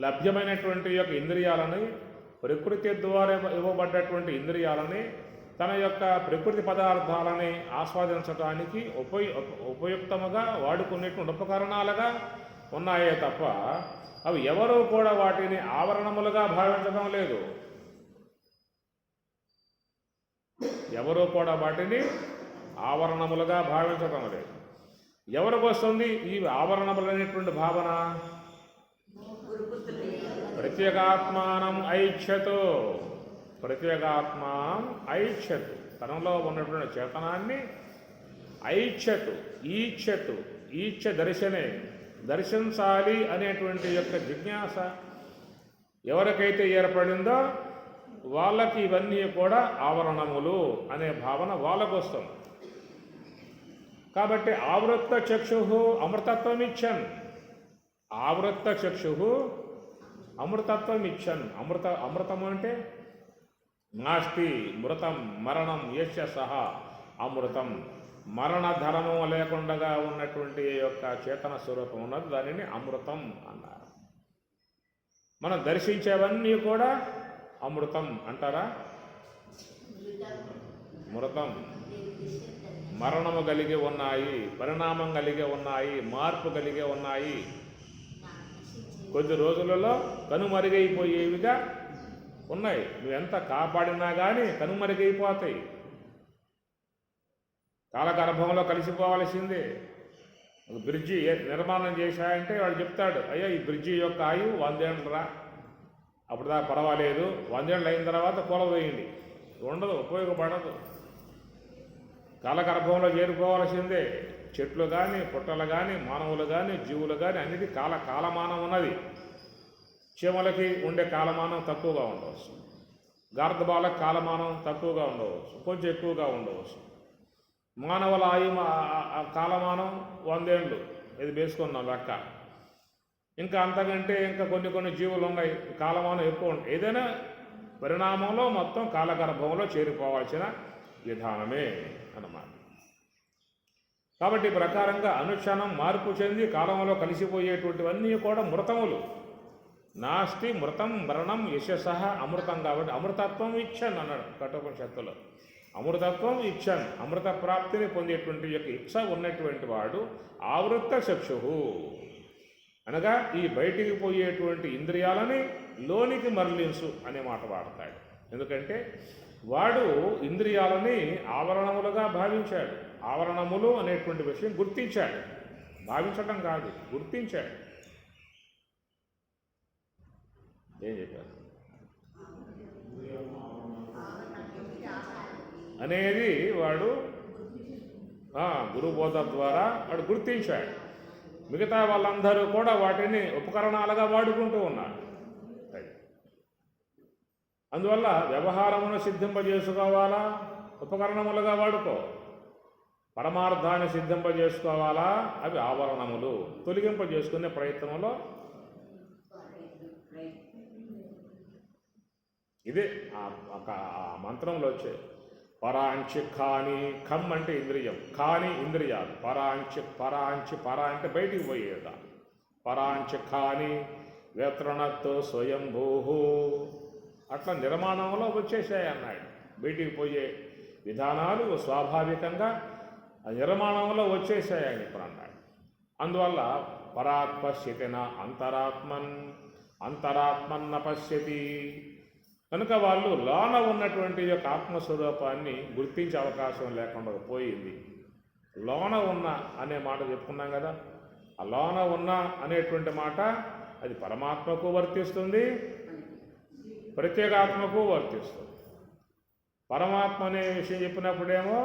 [SPEAKER 1] లభ్యమైనటువంటి యొక్క ఇంద్రియాలని, ప్రకృతి ద్వారా ఇవ్వబడ్డటువంటి ఇంద్రియాలని, తన యొక్క ప్రకృతి పదార్థాలని ఆస్వాదించడానికి ఉపయుక్తముగా వాడుకునేటువంటి ఉపకరణాలుగా ఉన్నాయే తప్ప అవి ఎవరూ కూడా వాటిని ఆవరణములుగా భావించడం లేదు. ఎవరూ కూడా వాటిని ఆవరణములుగా భావించడం లేదు. ఎవరికి వస్తుంది ఈ ఆవరణములనేటువంటి భావన? ప్రత్యేగాత్మానం ఐచ్ఛతు. ప్రత్యేగాత్మానం ఐచ్ఛతు. తనలో ఉన్నటువంటి చేతనాన్ని ఐచ్ఛతు, ఈచ్ఛతు, ఈచ్ఛ దర్శనే, దర్శించాలి అనేటువంటి యొక్క జిజ్ఞాస ఎవరికైతే ఏర్పడిందో వాళ్ళకి ఇవన్నీ కూడా ఆవరణములు అనే భావన వాళ్ళకు వస్తుంది. కాబట్టి ఆవృత్త చక్షు అమృతత్వం ఇచ్చన్. ఆవృత్త చక్షు అమృతత్వం ఇచ్చన్. అమృతము అంటే నాస్తి మృతం మరణం యస్య సహా అమృతం. మరణధర్మం లేకుండా ఉన్నటువంటి యొక్క చేతన స్వరూపం ఉన్నది, దానిని అమృతం అన్నారు. మనం దర్శించేవన్నీ కూడా అమృతం అంటారా? మృతం. మరణము కలిగి ఉన్నాయి, పరిణామం కలిగి ఉన్నాయి, మార్పు కలిగి ఉన్నాయి, కొద్ది రోజులలో కనుమరుగైపోయేవిగా ఉన్నాయి. నువ్వెంత కాపాడినా కానీ కనుమరుగైపోతాయి. కాలగర్భంలో కలిసిపోవలసిందే. ఒక బ్రిడ్జి నిర్మాణం చేశాయంటే వాడు చెప్తాడు, అయ్యా ఈ బ్రిడ్జి యొక్క ఆయువు 100 ఏళ్ళు రా, అప్పుడు దాకా పర్వాలేదు, 100 ఏళ్ళు అయిన తర్వాత కూలవేయండి, ఉండదు, ఉపయోగపడదు. కాలగర్భంలో చేరుకోవాల్సిందే. చెట్లు కానీ, పుట్టలు కానీ, మానవులు కానీ, జీవులు కానీ అన్నిటి కాలమానం ఉన్నది. చీమలకి ఉండే కాలమానం తక్కువగా ఉండవచ్చు, గార్ధబాలకు కాలమానం తక్కువగా ఉండవచ్చు, కొంచెం ఎక్కువగా ఉండవచ్చు. మానవుల కాలమానం 100 ఏళ్ళు ఇది వేసుకున్నాం లెక్క. ఇంకా అంతకంటే ఇంకా కొన్ని జీవులు ఉన్నాయి, కాలమానం ఎక్కువ ఉంటాయి. ఏదైనా పరిణామంలో మొత్తం కాలగర్భంలో చేరిపోవాల్సిన విధానమే అన్నమాట. కాబట్టి ప్రకారంగా అనుక్షణం మార్పు చెంది కాలంలో కలిసిపోయేటువంటివన్నీ కూడా మృతములు. నాస్తి మృతం మరణం యశసహ అమృతం. కాబట్టి అమృతత్వం ఇచ్చన్ అన్నాడు కఠోపనిషత్తులో. అమృతత్వం ఇచ్చన్, అమృత ప్రాప్తిని పొందేటువంటి యొక్క ఇచ్చ ఉన్నటువంటి వాడు ఆవృత్త చక్షు, అనగా ఈ బయటికి పోయేటువంటి ఇంద్రియాలని లోనికి మరలించు అనే మాట వాడతాడు. ఎందుకంటే వాడు ఇంద్రియాలని ఆవరణములుగా భావించాడు. ఆవరణములు అనేటువంటి విషయం గుర్తించాడు. భావించటం కాదు, గుర్తించాడు. ఏం చెప్పారు అనేది వాడు గురుబోధ ద్వారా వాడు గుర్తించాడు. మిగతా వాళ్ళందరూ కూడా వాటిని ఉపకరణాలుగా వాడుకుంటూ ఉన్నారు. అందువల్ల వ్యవహారమును సిద్ధింపజేసుకోవాలా, ఉపకరణములుగా వాడుకో. పరమార్థాన్ని సిద్ధింపజేసుకోవాలా, అవి ఆవరణములు. తొలగింపజేసుకునే ప్రయత్నంలో ఇదే ఆ మంత్రంలో వచ్చే పరాంచి ఖాని. ఖమ్ అంటే ఇంద్రియం, ఖాని ఇంద్రియాలు. పరాంచి అంటే బయటికి పోయేదా. పరాంచి ఖాని వేత్రణతో స్వయంభూ. అట్లా నిర్మాణంలో వచ్చేసాయి అన్నాడు. బయటికి పోయే విధానాలు స్వాభావికంగా నిర్మాణంలో వచ్చేసాయని ఇప్పుడు అన్నాడు. అందువల్ల పరాత్ పశ్యతిన అంతరాత్మన్న పశ్యతి. కనుక వాళ్ళు లోన ఉన్నటువంటి యొక్క ఆత్మస్వరూపాన్ని గుర్తించే అవకాశం లేకుండా పోయింది. లోన ఉన్న అనే మాట చెప్పుకున్నాం కదా. ఆ లోన ఉన్న అనేటువంటి మాట అది పరమాత్మకు వర్తిస్తుంది, ప్రత్యేగాత్మకు వర్తిస్తుంది. పరమాత్మ అనే విషయం చెప్పినప్పుడేమో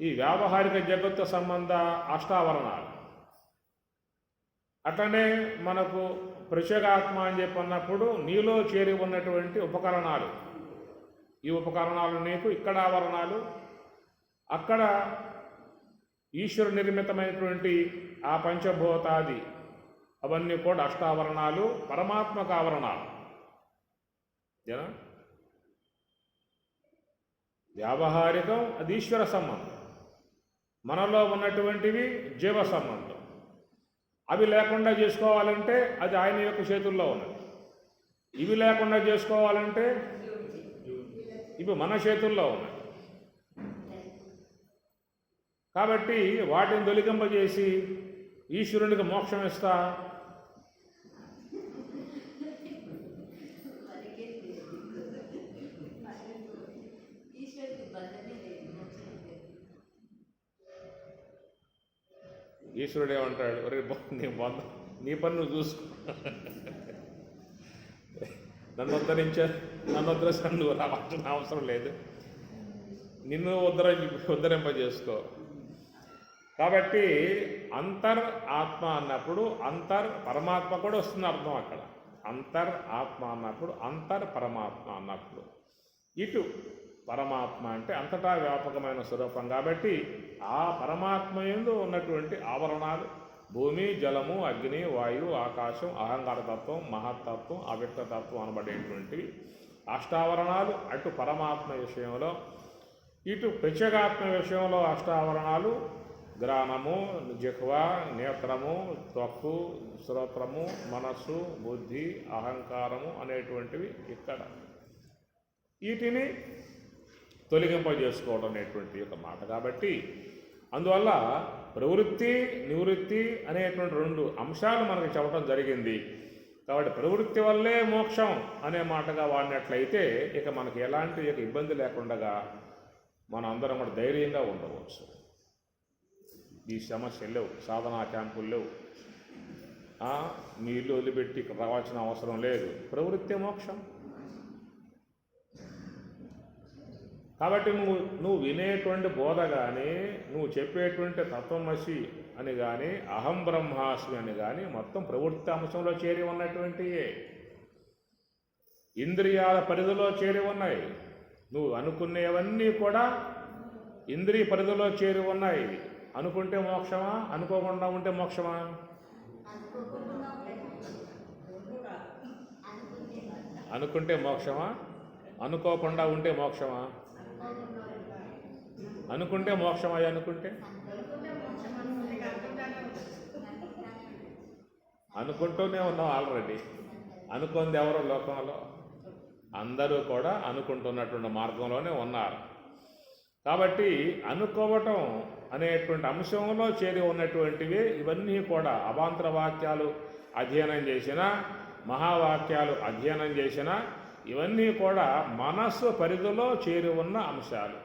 [SPEAKER 1] ఈ వ్యావహారిక జగత్తు సంబంధ అష్టావరణాలు, అట్లనే మనకు ప్రత్యేగాత్మ అని చెప్పన్నప్పుడు నీలో చేరి ఉన్నటువంటి ఉపకరణాలు. ఈ ఉపకరణాలు నీకు ఇక్కడ ఆవరణాలు, అక్కడ ఈశ్వర నిర్మితమైనటువంటి ఆ పంచభూతాది అవన్నీ కూడా అష్టావరణాలు పరమాత్మక ఆవరణాలు. జనా వ్యావహారికం అది ఈశ్వర సంబంధం, మనలో ఉన్నటువంటివి జీవ సంబంధం. అవి లేకుండా చేసుకోవాలంటే అది ఆయన యొక్క చేతుల్లో ఉన్నది. ఇవి లేకుండా చేసుకోవాలంటే ఇవి మన చేతుల్లో ఉన్నాయి. కాబట్టి వాటిని తొలగింపజేసి ఈశ్వరునికి మోక్షం ఇస్తా ఈశ్వరుడు ఏమంటాడు, ఒరే నీ పని నువ్వు చూసుకో, నన్ను ఉద్ధరించాను నువ్వు రావాల్సిన అవసరం లేదు, నిన్ను ఉద్ధరింపజేసుకో. కాబట్టి అంతర్ ఆత్మ అన్నప్పుడు అంతర్ పరమాత్మ కూడా వస్తుంది అర్థం అక్కడ. అంతర్ ఆత్మ అన్నప్పుడు అంతర్ పరమాత్మ అన్నప్పుడు ఇటు పరమాత్మ అంటే అంతటా వ్యాపకమైన స్వరూపం. కాబట్టి ఆ పరమాత్మ యందు ఉన్నటువంటి ఆవరణాలు భూమి, జలము, అగ్ని, వాయువు, ఆకాశం, అహంకారతత్వం, మహత్తత్వం, అవ్యక్తతత్వం అనబడేటువంటివి అష్టావరణాలు. అటు పరమాత్మ విషయంలో, ఇటు ప్రత్యేగాత్మ విషయంలో అష్టావరణాలు గ్రాణము, జిహ్వ, నేత్రము, త్వక్కు, శ్రోత్రము, మనస్సు, బుద్ధి, అహంకారము అనేటువంటివి ఇక్కడ. వీటిని తొలగింపజేసుకోవడం అనేటువంటి ఒక మాట. కాబట్టి అందువల్ల ప్రవృత్తి నివృత్తి అనేటువంటి రెండు అంశాలు మనకు చెప్పడం జరిగింది. కాబట్టి ప్రవృత్తి వల్లే మోక్షం అనే మాటగా వాడినట్లయితే ఇక మనకి ఎలాంటి ఇబ్బంది లేకుండా మనం అందరం కూడా ధైర్యంగా ఉండవచ్చు. ఈ సమస్యలు లేవు, సాధనా క్యాంపులు లేవు, మీ ఇల్లు వదిలిపెట్టి ఇక్కడ రావాల్సిన అవసరం లేదు. ప్రవృత్తి మోక్షం. కాబట్టి నువ్వు వినేటువంటి బోధ కానీ, నువ్వు చెప్పేటువంటి తత్వమసి అని కానీ, అహం బ్రహ్మాస్మి అని కానీ మొత్తం ప్రవృత్తి అంశంలో చేరి ఉన్నటువంటివే, ఇంద్రియాల పరిధిలో చేరి ఉన్నాయి. నువ్వు అనుకునేవన్నీ కూడా ఇంద్రియ పరిధిలో చేరి ఉన్నాయి. అనుకుంటే మోక్షమా, అనుకోకుండా ఉంటే మోక్షమా? అనుకుంటే మోక్షమా, అనుకోకుండా ఉంటే మోక్షమా? అనుకుంటే మోక్షమా? అనుకుంటే అనుకుంటూనే ఉన్నాం ఆల్రెడీ. అనుకుంది ఎవరో లోకంలో? అందరూ కూడా అనుకుంటున్నటువంటి మార్గంలోనే ఉన్నారు. కాబట్టి అనుకోవటం అనేటువంటి అంశంలో చేరి ఉన్నటువంటివి ఇవన్నీ కూడా అవాంతర వాక్యాలు అధ్యయనం చేసిన, మహావాక్యాలు అధ్యయనం చేసిన ఇవన్నీ కూడా మనస్సు పరిధిలో చేరి ఉన్న అంశాలు.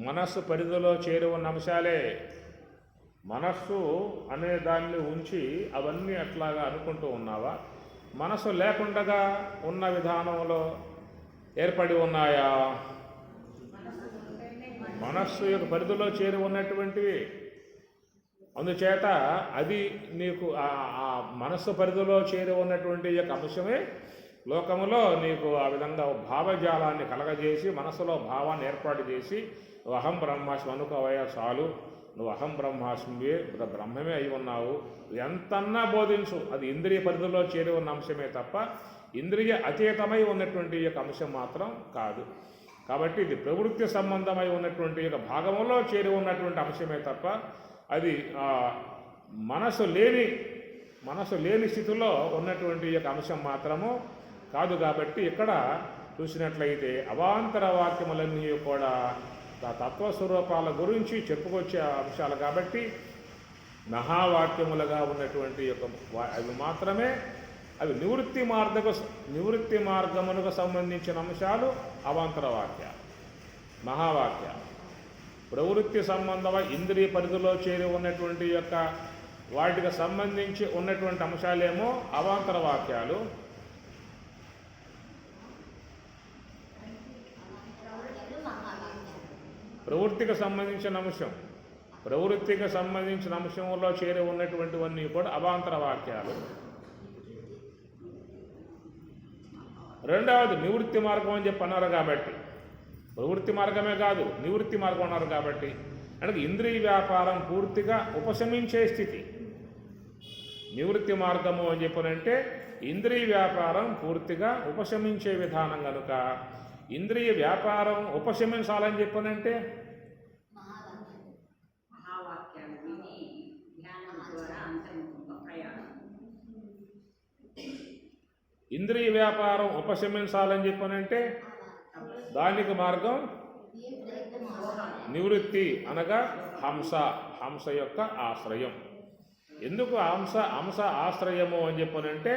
[SPEAKER 1] మనస్సు పరిధిలో చేరి ఉన్న అంశాలే. మనస్సు అనే దాన్ని ఉంచి అవన్నీ అట్లాగా అనుకుంటూ ఉన్నావా? మనస్సు లేకుండా ఉన్న విధానంలో ఏర్పడి ఉన్నాయా? మనస్సు యొక్క పరిధిలో చేరి ఉన్నటువంటివి. అందుచేత అది నీకు ఆ మనస్సు పరిధిలో చేరి ఉన్నటువంటి యొక్క అంశమే లోకములో నీకు ఆ విధంగా భావజాలాన్ని కలగజేసి మనసులో భావాన్ని ఏర్పాటు చేసి నువ్వు అహం బ్రహ్మాస్మి అనుకోవయా చాలు, నువ్వు అహం బ్రహ్మాస్మివే, బ్రహ్మమే అయి ఉన్నావు, ఎంతన్నా బోధించు. అది ఇంద్రియ పరిధిలో చేరి ఉన్న అంశమే తప్ప ఇంద్రియ అతీతమై ఉన్నటువంటి యొక్క అంశం మాత్రం కాదు. కాబట్టి ఇది ప్రవృత్తి సంబంధమై ఉన్నటువంటి యొక్క భాగంలో చేరి ఉన్నటువంటి అంశమే తప్ప అది మనసు లేని స్థితిలో ఉన్నటువంటి యొక్క అంశం మాత్రము కాదు. కాబట్టి ఇక్కడ చూసినట్లయితే అవాంతర వాక్యములన్నీ కూడా తత్వస్వరూపాల గురించి చెప్పుకొచ్చే అంశాలు. కాబట్టి మహావాక్యములుగా ఉన్నటువంటి యొక్క అవి మాత్రమే, అవి నివృత్తి మార్గములకు సంబంధించిన అంశాలు అవాంతర వాక్యాలు, మహావాక్యాలు. ప్రవృత్తి సంబంధమై ఇంద్రియ పరిధిలో చేరి ఉన్నటువంటి యొక్క వాటికి సంబంధించి ఉన్నటువంటి అంశాలేమో అవాంతర వాక్యాలు. ప్రవృత్తికి సంబంధించిన అంశంలో చేరి ఉన్నటువంటివన్నీ కూడా అవాంతర వాక్యాలు. రెండవది నివృత్తి మార్గం అని చెప్పి అన్నారు. కాబట్టి ప్రవృత్తి మార్గమే కాదు, నివృత్తి మార్గం ఉన్నారు కాబట్టి. అంటే ఇంద్రియ వ్యాపారం పూర్తిగా ఉపశమించే స్థితి. నివృత్తి మార్గము అని చెప్పనంటే ఇంద్రియ వ్యాపారం పూర్తిగా ఉపశమించే విధానం కనుక ఇంద్రియ వ్యాపారం ఉపశమించాలని చెప్పనంటే ఇంద్రియ వ్యాపారం ఉపశమించాలని చెప్పనంటే దానికి మార్గం నివృత్తి అనగా హంస యొక్క ఆశ్రయం. ఎందుకు హంస ఆశ్రయము అని చెప్పనంటే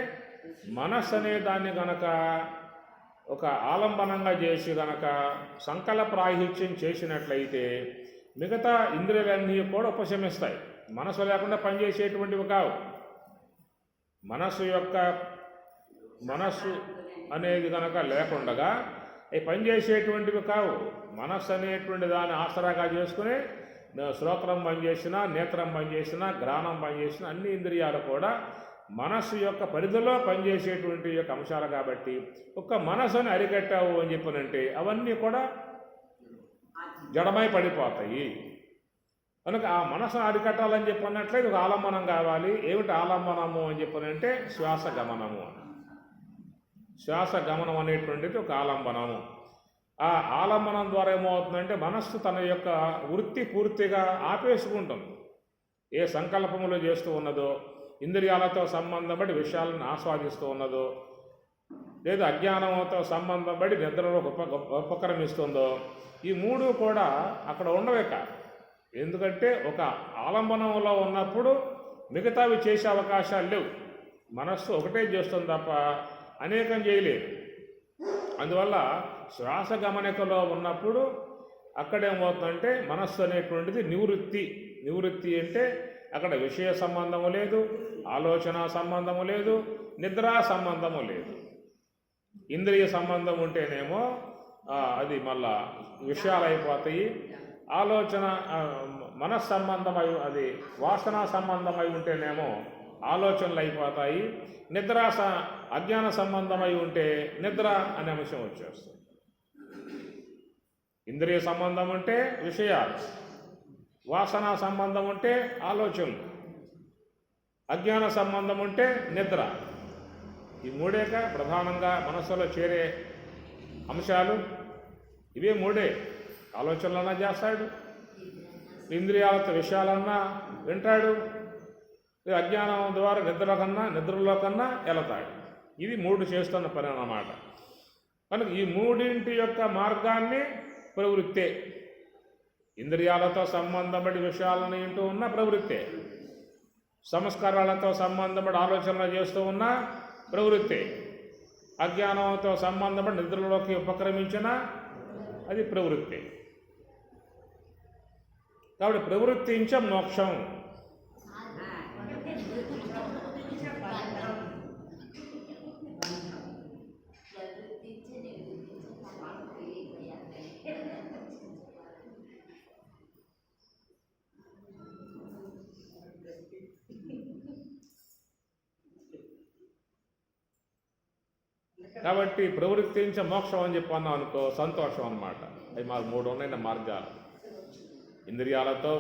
[SPEAKER 1] మనస్సు అనే దాన్ని గనక ఒక ఆలంబనంగా చేసి గనక సంకల్పరాహిత్యం చేసినట్లయితే మిగతా ఇంద్రియాలన్నీ కూడా ఉపశమిస్తాయి. మనసు లేకుండా పనిచేసేటువంటివి కావు. మనస్సు అనేది కనుక లేకుండగా అవి పనిచేసేటువంటివి కావు. మనస్సు అనేటువంటి దాన్ని ఆసరాగా చేసుకుని శ్రోత్రం పనిచేసినా, నేత్రం పనిచేసినా, గ్రాణం పనిచేసినా అన్ని ఇంద్రియాలు కూడా మనస్సు యొక్క పరిధిలో పనిచేసేటువంటి యొక్క అంశాలు కాబట్టి ఒక్క మనస్సుని అరికట్టావు అని చెప్పనంటే అవన్నీ కూడా జడమై పడిపోతాయి. కనుక ఆ మనసును అరికట్టాలని చెప్పినట్లయితే ఒక ఆలంబనం కావాలి. ఏమిటి ఆలంబనము అని చెప్పనంటే శ్వాస గమనము అని. శ్వాస గమనం అనేటువంటిది ఒక ఆలంబనము. ఆ ఆలంబనం ద్వారా ఏమవుతుందంటే మనస్సు తన యొక్క వృత్తి పూర్తిగా ఆపేసుకుంటుంది. ఏ సంకల్పములు చేస్తూ ఉన్నదో, ఇంద్రియాలతో సంబంధం బట్టి విషయాలను ఆస్వాదిస్తూ ఉన్నదో, లేదా అజ్ఞానంతో సంబంధం బట్టి నిద్రలో ఉపక్రమిస్తుందో, ఈ మూడు కూడా అక్కడ ఉండవే కాదు. ఎందుకంటే ఒక ఆలంబనంలో ఉన్నప్పుడు మిగతావి చేసే అవకాశాలు లేవు. మనస్సు ఒకటే చేస్తుంది తప్ప అనేకం చేయలేదు. అందువల్ల శ్వాస గమనికలో ఉన్నప్పుడు అక్కడేమవుతుందంటే మనస్సు అనేటువంటిది నివృత్తి అంటే అక్కడ విషయ సంబంధము లేదు, ఆలోచన సంబంధము లేదు, నిద్రా సంబంధము లేదు. ఇంద్రియ సంబంధం ఉంటేనేమో అది మళ్ళా విషయాలు అయిపోతాయి. ఆలోచన మనస్సంబంధమై అది వాసన సంబంధమై ఉంటేనేమో ఆలోచనలు అయిపోతాయి. అజ్ఞాన సంబంధమై ఉంటే నిద్ర అనే అంశం వచ్చేస్తుంది. ఇంద్రియ సంబంధం ఉంటే విషయాలు, వాసన సంబంధం ఉంటే ఆలోచనలు, అజ్ఞాన సంబంధం ఉంటే నిద్ర. ఈ మూడేక ప్రధానంగా మనస్సులో చేరే అంశాలు. ఇవే మూడే. ఆలోచనలన్నా చేస్తాడు, ఇంద్రియాలతో విషయాలన్నా వింటాడు, అజ్ఞానం ద్వారా నిద్రలో కన్నా వెళతాడు. ఇది మూడు చేస్తున్న పని అన్నమాట. కనుక ఈ మూడింటి యొక్క మార్గాన్ని ప్రవృత్తే. ఇంద్రియాలతో సంబంధపడి విషయాలను వింటూ ఉన్న ప్రవృత్తే, సంస్కారాలతో సంబంధపడి ఆలోచనలు చేస్తూ ఉన్న ప్రవృత్తే, అజ్ఞానంతో సంబంధపడి నిద్రలోకి ఉపక్రమించిన అది ప్రవృత్తి. కాబట్టి ప్రవృత్తించ మోక్షం. కాబట్టి ప్రవృత్తించ మోక్షం అని చెప్పన్నాం అనుకో, సంతోషం అన్నమాట. అవి మాకు మూడు ఉన్నాయి మార్గాలు. ఇంద్రియాలతో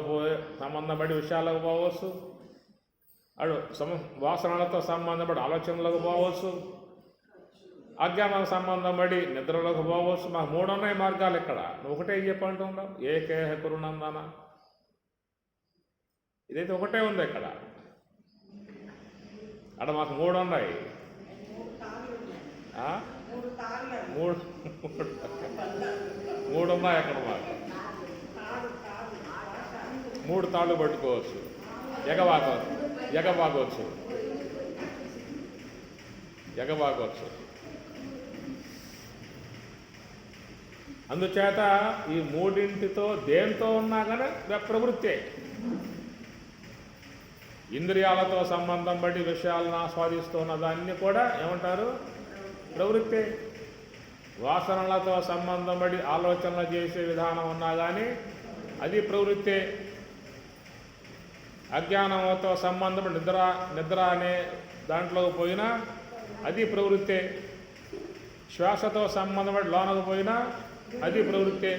[SPEAKER 1] సంబంధపడి విషయాలకు పోవచ్చు, వాసనలతో సంబంధపడి ఆలోచనలకు పోవచ్చు, అజ్ఞానం సంబంధపడి నిద్రలోకి పోవచ్చు. మాకు మూడు ఉన్నాయి మార్గాలు. ఇక్కడ నువ్వు ఒకటే చెప్పంటున్నావు, ఏకేహ కురునందన. ఇదైతే ఒకటే ఉంది ఇక్కడ. అక్కడ మాకు మూడు ఉన్నాయి. మూడు ఉన్నాయి అక్కడ మాకు. మూడు తాళ్ళు పట్టుకోవచ్చు, ఎగబాగవచ్చు. అందుచేత ఈ మూడింటితో దేంతో ఉన్నా కానీ ప్రవృత్తే. ఇంద్రియాలతో సంబంధం బట్టి విషయాలను ఆస్వాదిస్తున్న దాన్ని కూడా ఏమంటారు? ప్రవృత్తే. వాసనలతో సంబంధం బట్టి ఆలోచనలు చేసే విధానం ఉన్నా కానీ అది ప్రవృత్తే. అజ్ఞానంతో సంబంధం నిద్ర అనే దాంట్లోకి పోయినా అది ప్రవృత్తే. శ్వాసతో సంబంధపడి లోనకు పోయినా అది ప్రవృత్తే.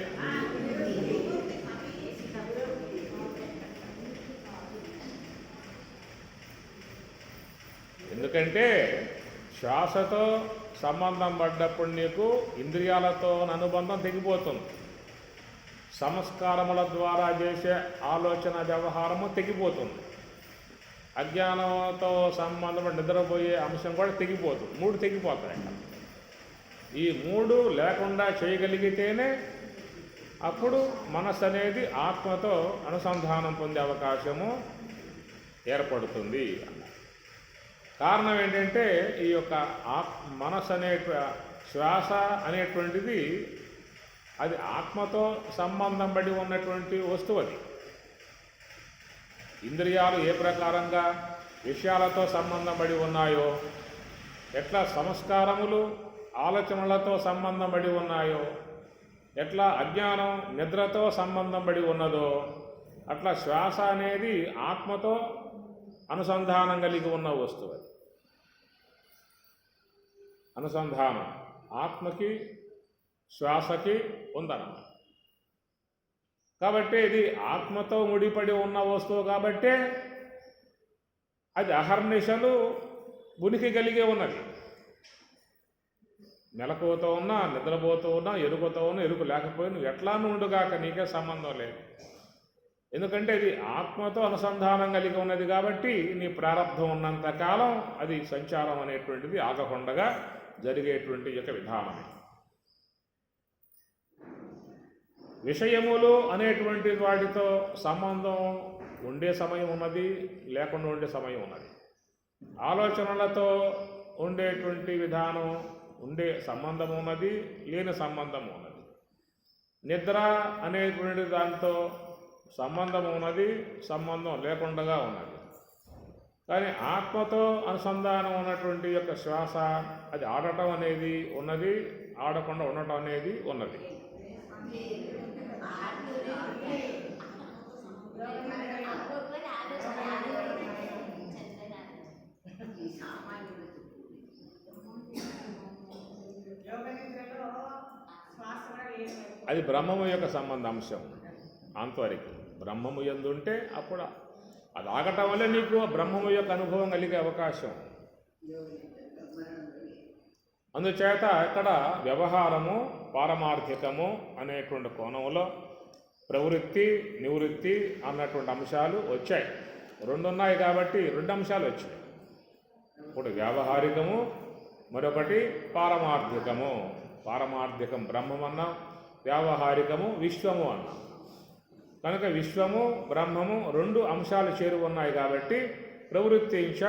[SPEAKER 1] ఎందుకంటే శ్వాసతో సంబంధం పడ్డప్పుడు నీకు ఇంద్రియాలతో అనుబంధం తెగిపోతుంది. సంస్కారముల ద్వారా చేసే ఆలోచన వ్యవహారము తెగిపోతుంది. అజ్ఞానంతో సంబంధం నిద్రపోయే అంశం కూడా తెగిపోతుంది. 3 తెగిపోతాయి. ఈ 3 లేకుండా చేయగలిగితేనే అప్పుడు మనస్సు అనేది ఆత్మతో అనుసంధానం పొందే అవకాశము ఏర్పడుతుంది అన్న. కారణం ఏంటంటే ఈ యొక్క మనస్సు అనే శ్వాస అనేటువంటిది అది ఆత్మతో సంబంధం పడి ఉన్నటువంటి వస్తువు. అది ఇంద్రియాలు ఏ ప్రకారంగా విషయాలతో సంబంధం పడి ఉన్నాయో, ఎట్లా సంస్కారములు ఆలోచనలతో సంబంధం పడి ఉన్నాయో, ఎట్లా అజ్ఞానం నిద్రతో సంబంధం పడి ఉన్నదో, అట్లా శ్వాస అనేది ఆత్మతో అనుసంధానం కలిగి ఉన్న వస్తువు. అది అనుసంధానం ఆత్మకి శ్వాసకి ఉందన్నమాట. కాబట్టి ఇది ఆత్మతో ముడిపడి ఉన్న వస్తువు కాబట్టే అది అహర్నిశలు ఉనికి కలిగే ఉన్నది. మెలకువతో ఉన్నా, నిద్రపోతూ ఉన్నా, ఎరుకుతో ఉన్నా, ఎరుకు లేకపోయినా ఎట్లా నుండుగాక నీకే సంబంధం లేదు. ఎందుకంటే ఇది ఆత్మతో అనుసంధానం కలిగి ఉన్నది కాబట్టి నీ ప్రారంభం ఉన్నంత కాలం అది సంచారం అనేటువంటిది ఆగకుండగా జరిగేటువంటి యొక్క విధానమే. విషయములు అనేటువంటి వాటితో సంబంధం ఉండే సమయం ఉన్నది, లేకుండా ఉండే సమయం ఉన్నది. ఆలోచనలతో ఉండేటువంటి విధానం ఉండే సంబంధం ఉన్నది, లేని సంబంధం ఉన్నది. నిద్ర అనేటువంటి దాంతో సంబంధం ఉన్నది, సంబంధం లేకుండా ఉన్నది. కానీ ఆత్మతో అనుసంధానం ఉన్నటువంటి యొక్క శ్వాస అది ఆడటం అనేది ఉన్నది, ఆడకుండా ఉండటం అనేది ఉన్నది. అది బ్రహ్మము యొక్క సంబంధ అంశం. అంతవరకు బ్రహ్మము యందుంటే అప్పుడు అది ఆగటం వల్ల నీకు బ్రహ్మము యొక్క అనుభవం కలిగే అవకాశం. అందుచేత ఇక్కడ వ్యవహారము పారమార్థికము అనేటువంటి కోణంలో ప్రవృత్తి నివృత్తి అన్నటువంటి అంశాలు వచ్చాయి. 2 ఉన్నాయి కాబట్టి 2 అంశాలు వచ్చాయి. ఒకటి వ్యావహారికము, మరొకటి పారమార్థికము. పారమార్థికం బ్రహ్మమన్నాం, వ్యావహారికము విశ్వము అన్నాం. కనుక విశ్వము బ్రహ్మము 2 అంశాలు చేరి ఉన్నాయి కాబట్టి ప్రవృత్తించ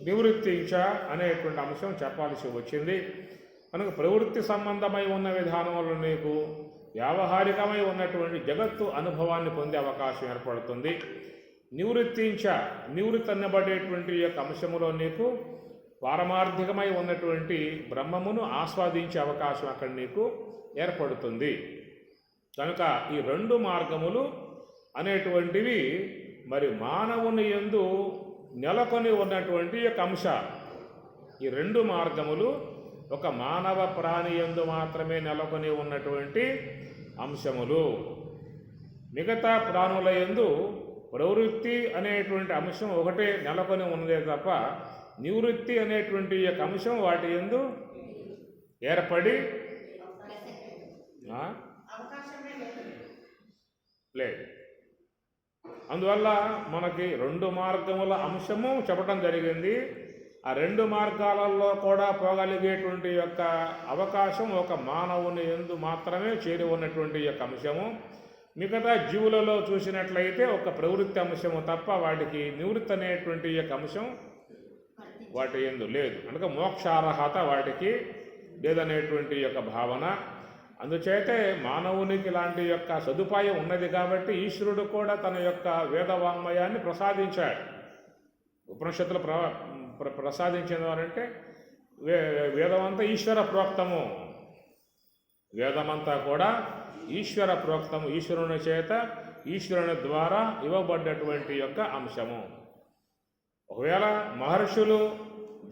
[SPEAKER 1] నివృత్తించ అనేటువంటి అంశం చెప్పాల్సి వచ్చింది. కనుక ప్రవృత్తి సంబంధమై ఉన్న విధానంలో నీకు వ్యావహారికమై ఉన్నటువంటి జగత్తు అనుభవాన్ని పొందే అవకాశం ఏర్పడుతుంది. నివృత్తించ నివృత్తి అనబడేటువంటి యొక్క అంశములో నీకు పారమార్థికమై ఉన్నటువంటి బ్రహ్మమును ఆస్వాదించే అవకాశం అక్కడ నీకు ఏర్పడుతుంది. కనుక ఈ 2 మార్గములు అనేటువంటివి మరి మానవుని యందు నెలకొని ఉన్నటువంటి యొక్క అంశాలు. ఈ 2 మార్గములు ఒక మానవ ప్రాణి యందు మాత్రమే నెలకొని ఉన్నటువంటి అంశములు. మిగతా ప్రాణుల యందు ప్రవృత్తి అనేటువంటి అంశం ఒకటే నెలకొని ఉన్నదే తప్ప నివృత్తి అనేటువంటి యొక్క అంశం వాటి యందు ఏర్పడి లేదు. అందువల్ల మనకి 2 మార్గముల అంశము చెప్పడం జరిగింది. ఆ 2 మార్గాలలో కూడా పోగలిగేటువంటి యొక్క అవకాశం ఒక మానవుని యందు మాత్రమే చేరి ఉన్నటువంటి యొక్క అంశము. మిగతా జీవులలో చూసినట్లయితే ఒక ప్రవృత్తి అంశము తప్ప వాటికి నివృత్తి అనేటువంటి యొక్క అంశం వాటి యందు లేదు. కనుక మోక్షార్హత వాటికి లేదనేటువంటి యొక్క భావన. అందుచేతే మానవునికి ఇలాంటి యొక్క సదుపాయం ఉన్నది కాబట్టి ఈశ్వరుడు కూడా తన యొక్క వేదవాంగ్మయాన్ని ప్రసాదించాడు. ఉపనిషత్తులు ప్రసాదించిన వారంటే వేదమంతా ఈశ్వర ప్రోక్తము. వేదమంతా కూడా ఈశ్వర ప్రోక్తము, ఈశ్వరుని చేత ఈశ్వరుని ద్వారా ఇవ్వబడ్డటువంటి యొక్క అంశము. ఒకవేళ మహర్షులు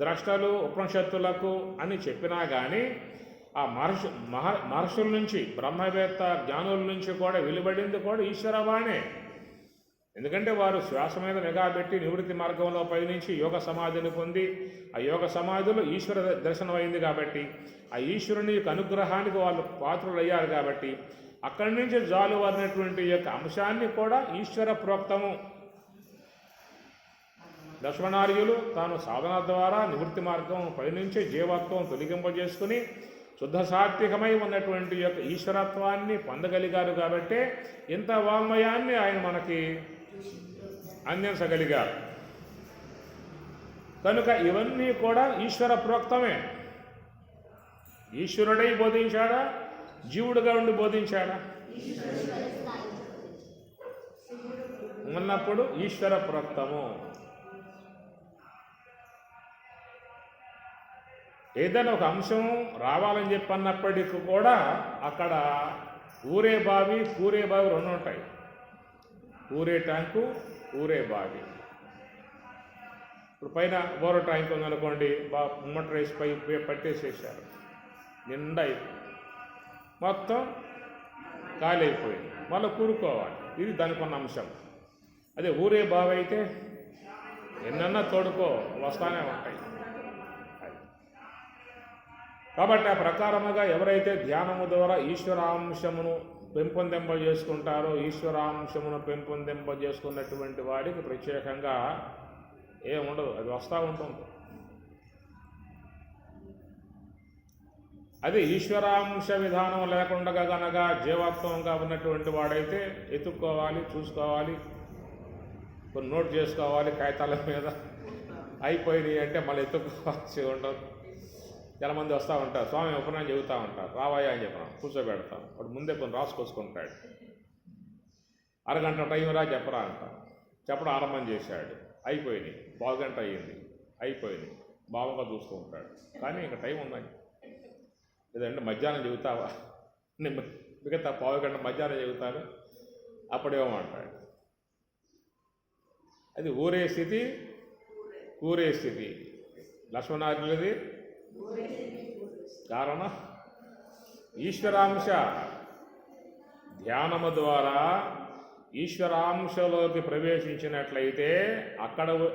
[SPEAKER 1] ద్రష్టలు ఉపనిషత్తులకు అని చెప్పినా కానీ ఆ మహర్షుల నుంచి, బ్రహ్మవేత్త జ్ఞానుల నుంచి కూడా వెలువడింది కూడా ఈశ్వరవాణే. ఎందుకంటే వారు శ్వాస మీద నిఘా పెట్టి నివృత్తి మార్గంలో పయనించి యోగ సమాధిని పొంది ఆ యోగ సమాధిలో ఈశ్వర దర్శనం అయింది కాబట్టి, ఆ ఈశ్వరుని యొక్క అనుగ్రహానికి వాళ్ళు పాత్రులు అయ్యారు కాబట్టి అక్కడి నుంచి జాలువారినటువంటి యొక్క అంశాన్ని కూడా ఈశ్వర ప్రోక్తము. లక్ష్మణార్యులు తాను సాధన ద్వారా నివృత్తి మార్గం పయనించి జీవత్వం తొలగింపజేసుకుని శుద్ధ సాత్వికమై ఉన్నటువంటి యొక్క ఈశ్వరత్వాన్ని పొందగలిగారు కాబట్టే ఇంత వాంగ్మయాన్ని ఆయన మనకి అందించగలిగారు. కనుక ఇవన్నీ కూడా ఈశ్వర ప్రోక్తమే. ఈశ్వరుడై బోధించాడా, జీవుడుగా ఉండి బోధించాడా? ఉన్నప్పుడు ఈశ్వర ప్రోక్తము. ఏదైనా ఒక అంశం రావాలని చెప్పన్నప్పటికీ కూడా అక్కడ ఊరే బావి, కూరే బావి రెండు ఉంటాయి. ఊరే ట్యాంకు, ఊరే బావి. ఇప్పుడు పైన బోర ట్యాంక్ ఉందనుకోండి, మోటార్ వేసి పై పట్టేసేసారు, నిండా మొత్తం ఖాళీ అయిపోయింది, మళ్ళీ కూరుకోవాలి. ఇది దానికి ఉన్న అంశం. అదే ఊరే బావి అయితే ఎన్నన్నా తోడుకో వస్తానే ఉంటాయి. కాబట్టి ఆ ప్రకారముగా ఎవరైతే ధ్యానము ద్వారా ఈశ్వరాంశమును పెంపొందింపజేసుకుంటారో, ఈశ్వరాంశమును పెంపొందింపజేసుకున్నటువంటి వాడికి ప్రత్యేకంగా ఏముండదు, అది వస్తూ ఉంటుంది. అది ఈశ్వరాంశ విధానం లేకుండా గనక జీవాత్మంగా ఉన్నటువంటి వాడైతే ఎత్తుక్కోవాలి, చూసుకోవాలి, కొన్ని నోట్ చేసుకోవాలి కాగితాల మీద. అయిపోయినాయి అంటే మళ్ళీ ఎత్తుక్కోవాల్సి ఉండదు. చాలామంది వస్తూ ఉంటారు, స్వామి ఉపనయనం చెబుతూ ఉంటారు, రావాయా అని చెప్పడం కూర్చోబెడతాం. వాడు ముందే కొన్ని రాసుకొసుకుంటాడు. అరగంట టైం రా చెప్పరా అంటాం. చెప్పడం ఆరంభం చేశాడు, అయిపోయినాయి. పావుగంట అయ్యింది, అయిపోయినాయి. బావగా చూస్తూ ఉంటాడు. కానీ ఇంకా టైం ఉందని, లేదంటే మధ్యాహ్నం చెబుతావా, మిగతా పావుగంట మధ్యాహ్నం చెబుతాను, అప్పుడేమంటాడు. అది ఊరే స్థితి, కూరే స్థితి. లక్ష్మణార్యులది కారణం ఈశ్వరాంశ. ధ్యానము ద్వారా ఈశ్వరాంశలోకి ప్రవేశించినట్లయితే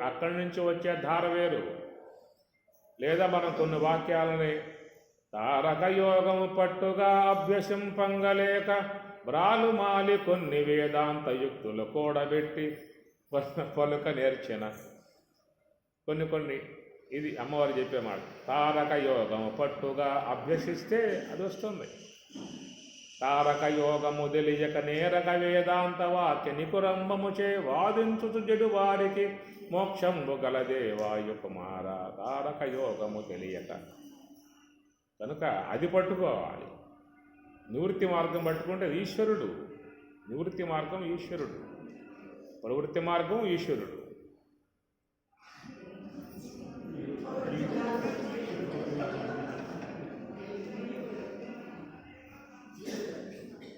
[SPEAKER 1] అక్కడి నుంచి వచ్చే ధార వేరు. లేదా మనం కొన్ని వాక్యాలని తారక యోగము పట్టుగా అభ్యసింపంగలేక బ్రాలు మాలి కొన్ని వేదాంత యుక్తులు కూడబెట్టి పలుక నేర్చిన కొన్ని ఇది అమ్మవారు చెప్పే మాట. తారక యోగము పట్టుగా అభ్యసిస్తే అది వస్తుంది. తారక యోగము తెలియక నేరక వేదాంత వాక్య నికురంభముచే వాదించుతు జడు వారికి మోక్షంబు గలదే వాయుకుమార. తారక యోగము తెలియక కనుక అది పట్టుకోవాలి. నివృత్తి మార్గం పట్టుకుంటే ఈశ్వరుడు. నివృత్తి మార్గం ఈశ్వరుడు, ప్రవృత్తి మార్గం ఈశ్వరుడు.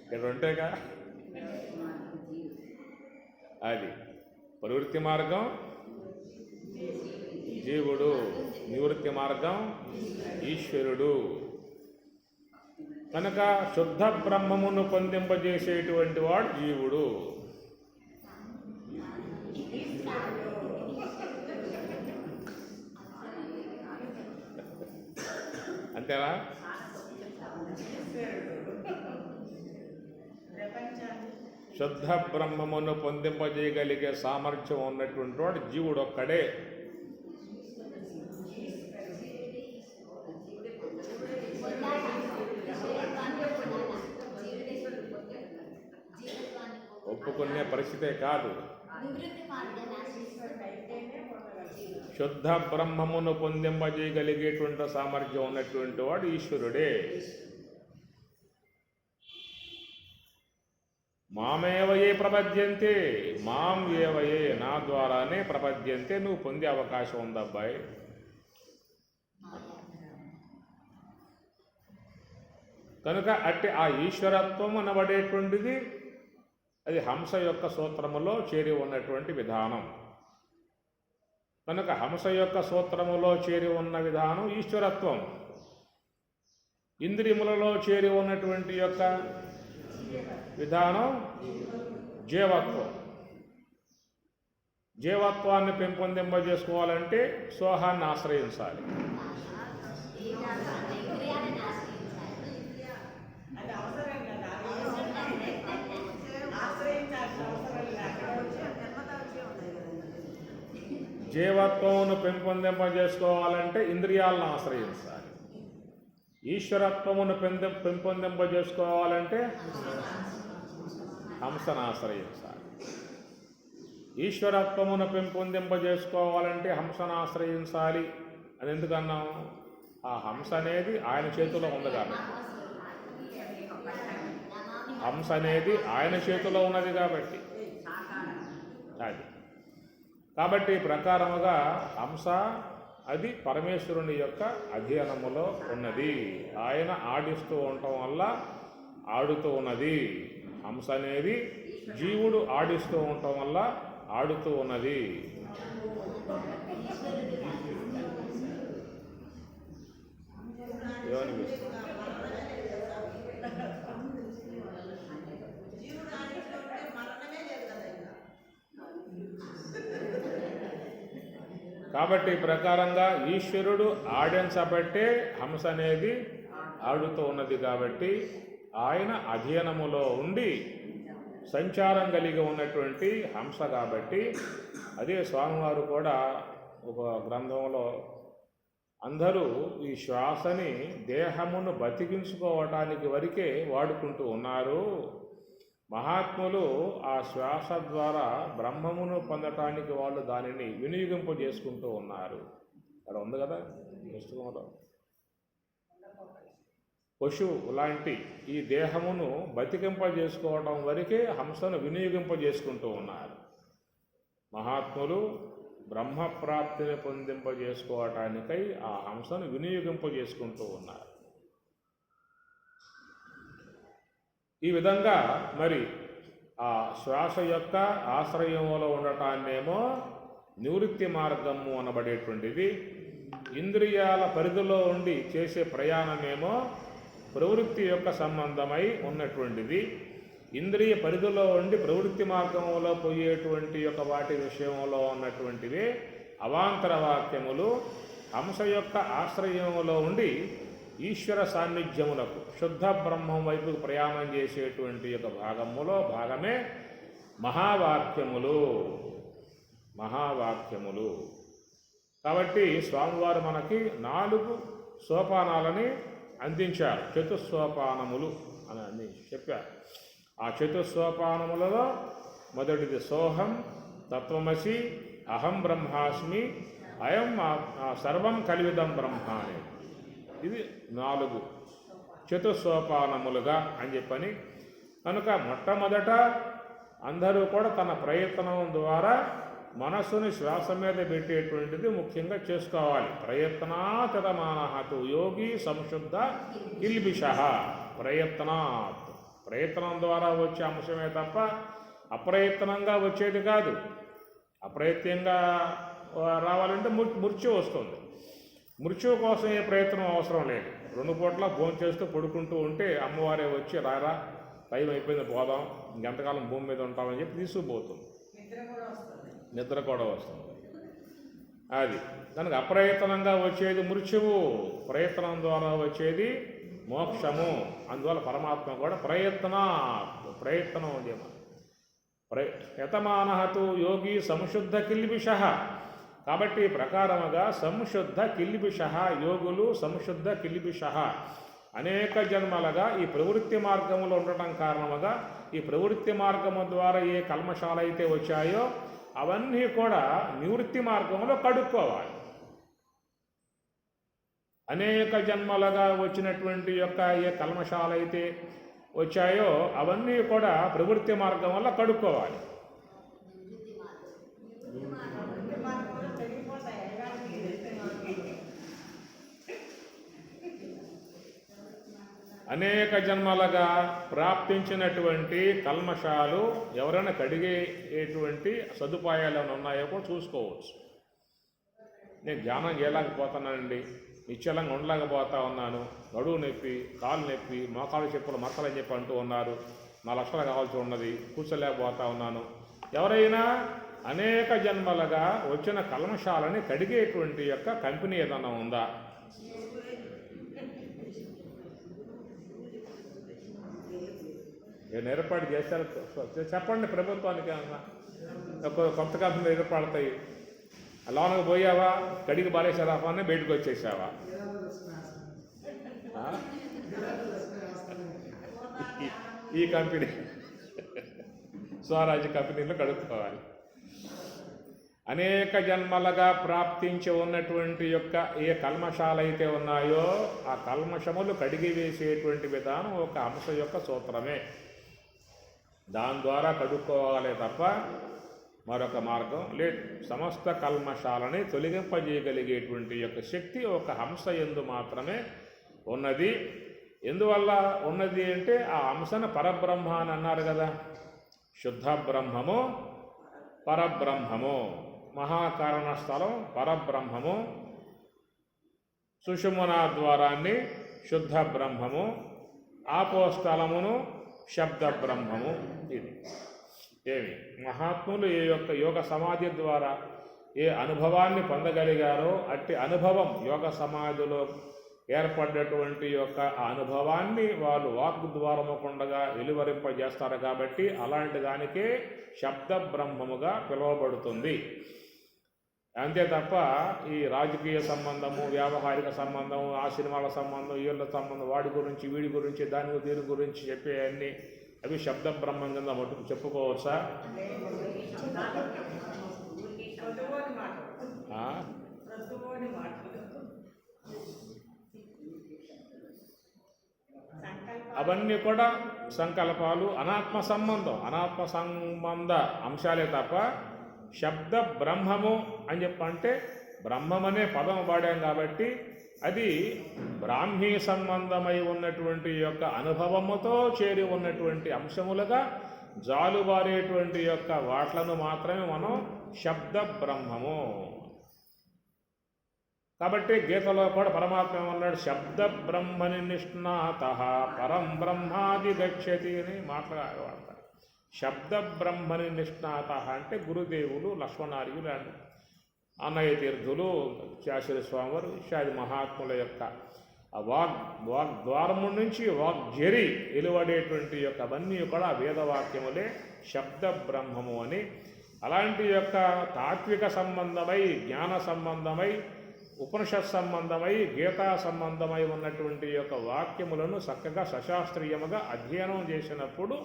[SPEAKER 1] ఇక్కడ ఉంటేగా అది ప్రవృత్తి మార్గం జీవుడు, నివృత్తి మార్గం ఈశ్వరుడు. కనుక శుద్ధ బ్రహ్మమును పొందింపజేసేటువంటి వాడు జీవుడు. అంతేనా? శుద్ధ బ్రహ్మమును పొందింపజేయగలిగే సామర్థ్యం ఉన్నటువంటి వాడు జీవుడు ఒక్కడే. ఒప్పుకునే పరిస్థితే కాదు. శుద్ధ బ్రహ్మమును పొందింపజేయగలిగేటువంటి సామర్థ్యం ఉన్నటువంటి వాడు ఈశ్వరుడే. మామేవయే ప్రపద్యంతే, మాం ఏవయే, నా ద్వారానే ప్రపద్యంతే. నువ్వు పొందే అవకాశం ఉంది అబ్బాయి. కనుక అట్టి ఆ ఈశ్వరత్వం అనబడేటువంటిది అది హంస యొక్క సూత్రములో చేరి ఉన్నటువంటి విధానం. కనుక హంస యొక్క సూత్రములో చేరి ఉన్న విధానం ఈశ్వరత్వం. ఇంద్రియములలో చేరి ఉన్నటువంటి యొక్క విధానం జీవత్వం. జీవత్వాన్ని పెంపొందింపజేసుకోవాలంటే సోహాన్ని ఆశ్రయించాలి. జీవత్వమును పెంపొందింపజేసుకోవాలంటే ఇంద్రియాలను ఆశ్రయించాలి. ఈశ్వరత్వమును పెంపొందింపజేసుకోవాలంటే హంసను ఆశ్రయించాలి. ఈశ్వరత్వమును పెంపొందింపజేసుకోవాలంటే హంసను ఆశ్రయించాలి అని ఎందుకన్నాం? ఆ హంస అనేది ఆయన చేతిలో ఉంది కాబట్టి, హంస అనేది ఆయన చేతిలో ఉన్నది కాబట్టి అది. కాబట్టి ప్రకారముగా హంస అది పరమేశ్వరుని యొక్క అధీనములో ఉన్నది. ఆయన ఆడిస్తూ ఉండటం వల్ల ఆడుతూ ఉన్నది. హంస అనేది జీవుడు ఆడిస్తూ ఉండటం వల్ల ఆడుతూ ఉన్నది. ఏమనిపిస్తుంది? కాబట్టి ప్రకారంగా ఈశ్వరుడు ఆడించబట్టే హంస అనేది ఆడుతూ ఉన్నది. కాబట్టి ఆయన అధీనములో ఉండి సంచారం కలిగి ఉన్నటువంటి హంస కాబట్టి, అదే స్వామివారు కూడా ఒక గ్రంథంలో అందరూ ఈ శ్వాసని దేహమును బతికించుకోవటానికి వరకే వాడుకుంటూ ఉన్నారు. మహాత్ములు ఆ శ్వాస ద్వారా బ్రహ్మమును పొందటానికి వాళ్ళు దానిని వినియోగింపజేసుకుంటూ ఉన్నారు. అక్కడ ఉంది కదా పుస్తకంలో. పశువు లాంటి ఈ దేహమును బతికింపజేసుకోవడం వరకే హంసను వినియోగింపజేసుకుంటూ ఉన్నారు. మహాత్ములు బ్రహ్మప్రాప్తిని పొందింపజేసుకోవటానికై ఆ హంసను వినియోగింపజేసుకుంటూ ఉన్నారు. ఈ విధంగా మరి ఆ శ్వాస యొక్క ఆశ్రయంలో ఉండటాన్నేమో నివృత్తి మార్గము అనబడేటువంటిది, ఇంద్రియాల పరిధిలో ఉండి చేసే ప్రయాణమేమో ప్రవృత్తి యొక్క సంబంధమై ఉన్నటువంటిది. ఇంద్రియ పరిధిలో ఉండి ప్రవృత్తి మార్గంలో పోయేటువంటి యొక్క వాటి విషయంలో ఉన్నటువంటివే అవాంతర వాక్యములు. హంస యొక్క ఆశ్రయంలో ఉండి ఈశ్వర సాన్నిధ్యములకు శుద్ధ బ్రహ్మం వైపు ప్రయాణం చేసేటువంటి యొక్క భాగమే మహావాక్యములు. మహావాక్యములు కాబట్టి స్వామివారు మనకి 4 సోపానాలని అందించారు. చతుస్సోపానములు అని చెప్పారు. ఆ చతుస్సోపానములలో మొదటిది సోహం, తత్వమసి, అహం బ్రహ్మాస్మి, అయం సర్వం కలివిదం బ్రహ్మ అని. ఇది 4 చతుస్సోపానములుగా అని చెప్పని. కనుక మొట్టమొదట అందరూ కూడా తన ప్రయత్నం ద్వారా మనస్సుని శ్వాస మీద పెట్టేటువంటిది ముఖ్యంగా చేసుకోవాలి. ప్రయత్నాతమానహతు యోగి సంశుద్ధ కిల్బిషః. ప్రయత్నం ద్వారా వచ్చే అంశమే తప్ప అప్రయత్నంగా వచ్చేది కాదు. అప్రయత్నంగా రావాలంటే మృత్యు వస్తుంది. మృత్యువు కోసం ఏ ప్రయత్నం అవసరం లేదు. 2 పూట్ల భోంచేస్తూ పడుకుంటూ ఉంటే అమ్మవారే వచ్చి రారా టైం అయిపోయింది పోదాం, ఇంకెంతకాలం భూమి మీద ఉంటామని చెప్పి తీసుకుపోతుంది. నిద్ర కూడా వస్తుంది. అది కనుక అప్రయత్నంగా వచ్చేది మృత్యువు, ప్రయత్నం ద్వారా వచ్చేది మోక్షము. అందువల్ల పరమాత్మ కూడా ప్రయత్నం యతమానహతు యోగి సంశుద్ధ కిల్బిషః. కాబట్టి ప్రకారముగా సంశుద్ధ కిల్బిషః, యోగులు సంశుద్ధ కిల్బిషః అనేక జన్మలుగా ఈ ప్రవృత్తి మార్గములో ఉండటం కారణముగా ఈ ప్రవృత్తి మార్గము ద్వారా ఏ కల్మషాలు అయితే వచ్చాయో అవన్నీ కూడా నివృత్తి మార్గంలో కడుక్కోవాలి. అనేక జన్మలుగా వచ్చినటువంటి యొక్క ఏ కల్మషాలు అయితే వచ్చాయో అవన్నీ కూడా ప్రవృత్తి మార్గం వల్ల కడుక్కోవాలి. అనేక జన్మలుగా ప్రాప్తించినటువంటి కల్మషాలు ఎవరైనా కడిగేటువంటి సదుపాయాలు ఏమైనా ఉన్నాయో కూడా చూసుకోవచ్చు. నేను ధ్యానం చేయలేకపోతున్నానండి, నిశ్చలంగా ఉండలేకపోతా ఉన్నాను, నడువు నొప్పి, కాలు నొప్పి, మోకాలు చెప్పులు మక్కలని చెప్పి అంటూ ఉన్నారు, 4 లక్షలు కావాల్సి ఉన్నది, కూర్చోలేకపోతా ఉన్నాను. ఎవరైనా అనేక జన్మలుగా వచ్చిన కల్మషాలని కడిగేటువంటి యొక్క కంపెనీ ఏదన్నా ఉందా? నేను ఏర్పాటు చేశారు చెప్పండి, ప్రభుత్వానికి ఏమన్నా కొత్త కంపెనీలు ఏర్పడతాయి. లోనకు పోయావా, కడిగి బారేసారా అని బయటకు వచ్చేసావా? ఈ కంపెనీ స్వరాజ్య కంపెనీలో కడుక్కోవాలి. అనేక జన్మలుగా ప్రాప్తించి ఉన్నటువంటి యొక్క ఏ కల్మషాలైతే ఉన్నాయో ఆ కల్మషములు కడిగి వేసేటువంటి విధానం ఒక అంశ యొక్క సూత్రమే. దాని ద్వారా కడుక్కోవాలి తప్ప మరొక మార్గం లేదు. సమస్త కల్మషాలని తొలగింపజేయగలిగేటువంటి యొక్క శక్తి ఒక హంస యందు మాత్రమే ఉన్నది. ఎందువల్ల ఉన్నది అంటే ఆ హంసను పరబ్రహ్మ అని అన్నారు కదా. శుద్ధ బ్రహ్మము, పరబ్రహ్మము, మహాకారణ స్థలం పరబ్రహ్మము, సుషుమ్నా ద్వారాన్ని శుద్ధ బ్రహ్మము, ఆపోస్థలమును శబ్ద బ్రహ్మము. ఇది ఏమి మహాత్ములు ఏ యొక్క యోగ సమాధి ద్వారా ఏ అనుభవాన్ని పొందగలిగారో అట్టి అనుభవం యోగ సమాధిలో ఏర్పడినటువంటి యొక్క ఆ అనుభవాన్ని వాళ్ళు వాక్ ద్వారముకుండగా వెలువరింపజేస్తారు. కాబట్టి అలాంటి దానికే శబ్ద బ్రహ్మముగా పిలువబడుతుంది. అంతే తప్ప ఈ రాజకీయ సంబంధము, వ్యావహారిక సంబంధము, ఆ సినిమాల సంబంధం, వీళ్ళ సంబంధం, వాడి గురించి వీడి గురించి దాని దీని గురించి చెప్పే అన్ని అవి శబ్ద బ్రహ్మం కింద మటుకు చెప్పుకోవచ్చా? అవన్నీ కూడా సంకల్పాలు, అనాత్మ సంబంధ అంశాలే తప్ప శబ్ద బ్రహ్మము అని చెప్పంటే బ్రహ్మం అనే పదం వాడాం కాబట్టి అది బ్రాహ్మీ సంబంధమై ఉన్నటువంటి యొక్క అనుభవముతో చేరి ఉన్నటువంటి అంశములుగా జాలుబారేటువంటి యొక్క వాట్లను మాత్రమే మనం శబ్ద బ్రహ్మము. కాబట్టి గీతలో కూడా పరమాత్మ ఏమన్నాడు, శబ్ద బ్రహ్మని నిష్ణాత పరం బ్రహ్మాది గచ్చతి అని మాట్లాడతారు. శబ్ద బ్రహ్మని నిష్ణాత అంటే గురుదేవులు, లక్ష్మణార్యులు అండ్ అన్నయ్య తీర్థులు, శాస్త్రి స్వామివారు, ఇత్యాది మహాత్ముల యొక్క వాగ్ద్వారము నుంచి వాగ్జరి వెలువడేటువంటి యొక్క అవన్నీ కూడా వేదవాక్యములే శబ్ద బ్రహ్మము అని. అలాంటి యొక్క తాత్విక సంబంధమై, జ్ఞాన సంబంధమై, ఉపనిషత్ సంబంధమై, గీతా సంబంధమై ఉన్నటువంటి యొక్క వాక్యములను చక్కగా సశాస్త్రీయముగా అధ్యయనం చేసినప్పుడు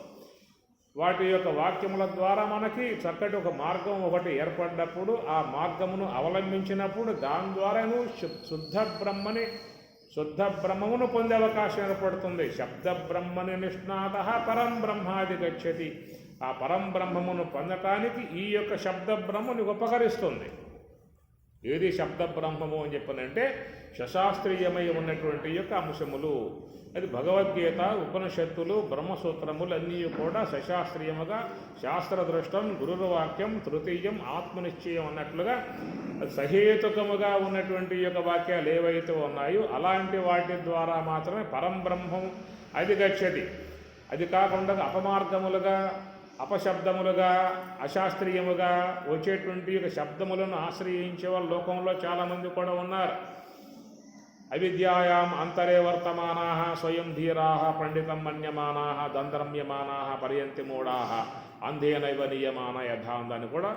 [SPEAKER 1] వాటి యొక్క వాక్యముల ద్వారా మనకి చక్కటి ఒక మార్గం ఒకటి ఏర్పడినప్పుడు ఆ మార్గమును అవలంబించినప్పుడు దాని ద్వారాను శుద్ధ బ్రహ్మమును పొందే అవకాశం ఏర్పడుతుంది. శబ్ద బ్రహ్మని నిష్ణాత పరం బ్రహ్మాది గచ్చతి. ఆ పరం బ్రహ్మమును పొందటానికి ఈ యొక్క శబ్ద బ్రహ్మని ఉపకరిస్తుంది. ఏది శబ్ద బ్రహ్మము అని చెప్పనంటే శశాస్త్రీయమై ఉన్నటువంటి యొక్క అంశములు. అది భగవద్గీత, ఉపనిషత్తులు, బ్రహ్మసూత్రములు అన్నీ కూడా సశాస్త్రీయముగా శాస్త్రదృష్టం, గురువాక్యం, తృతీయం, ఆత్మనిశ్చయం అన్నట్లుగా సహేతుకముగా ఉన్నటువంటి యొక్క వాక్యాలు ఏవైతే ఉన్నాయో అలాంటి వాటి ద్వారా మాత్రమే పరం బ్రహ్మం అది గచ్చతి. అది కాకుండా అపమార్గములుగా, అపశబ్దములుగా, అశాస్త్రీయముగా వచ్చేటువంటి యొక్క శబ్దములను ఆశ్రయించే వాళ్ళు లోకంలో చాలామంది కూడా ఉన్నారు. అవిద్యాయాం అంతరే వర్తమానా స్వయం ధీరా పండితం మన్యమానా దంద్రమ్యమానా పర్యంతి మూఢా అంధేనైవ నియమాన యథాందని కూడా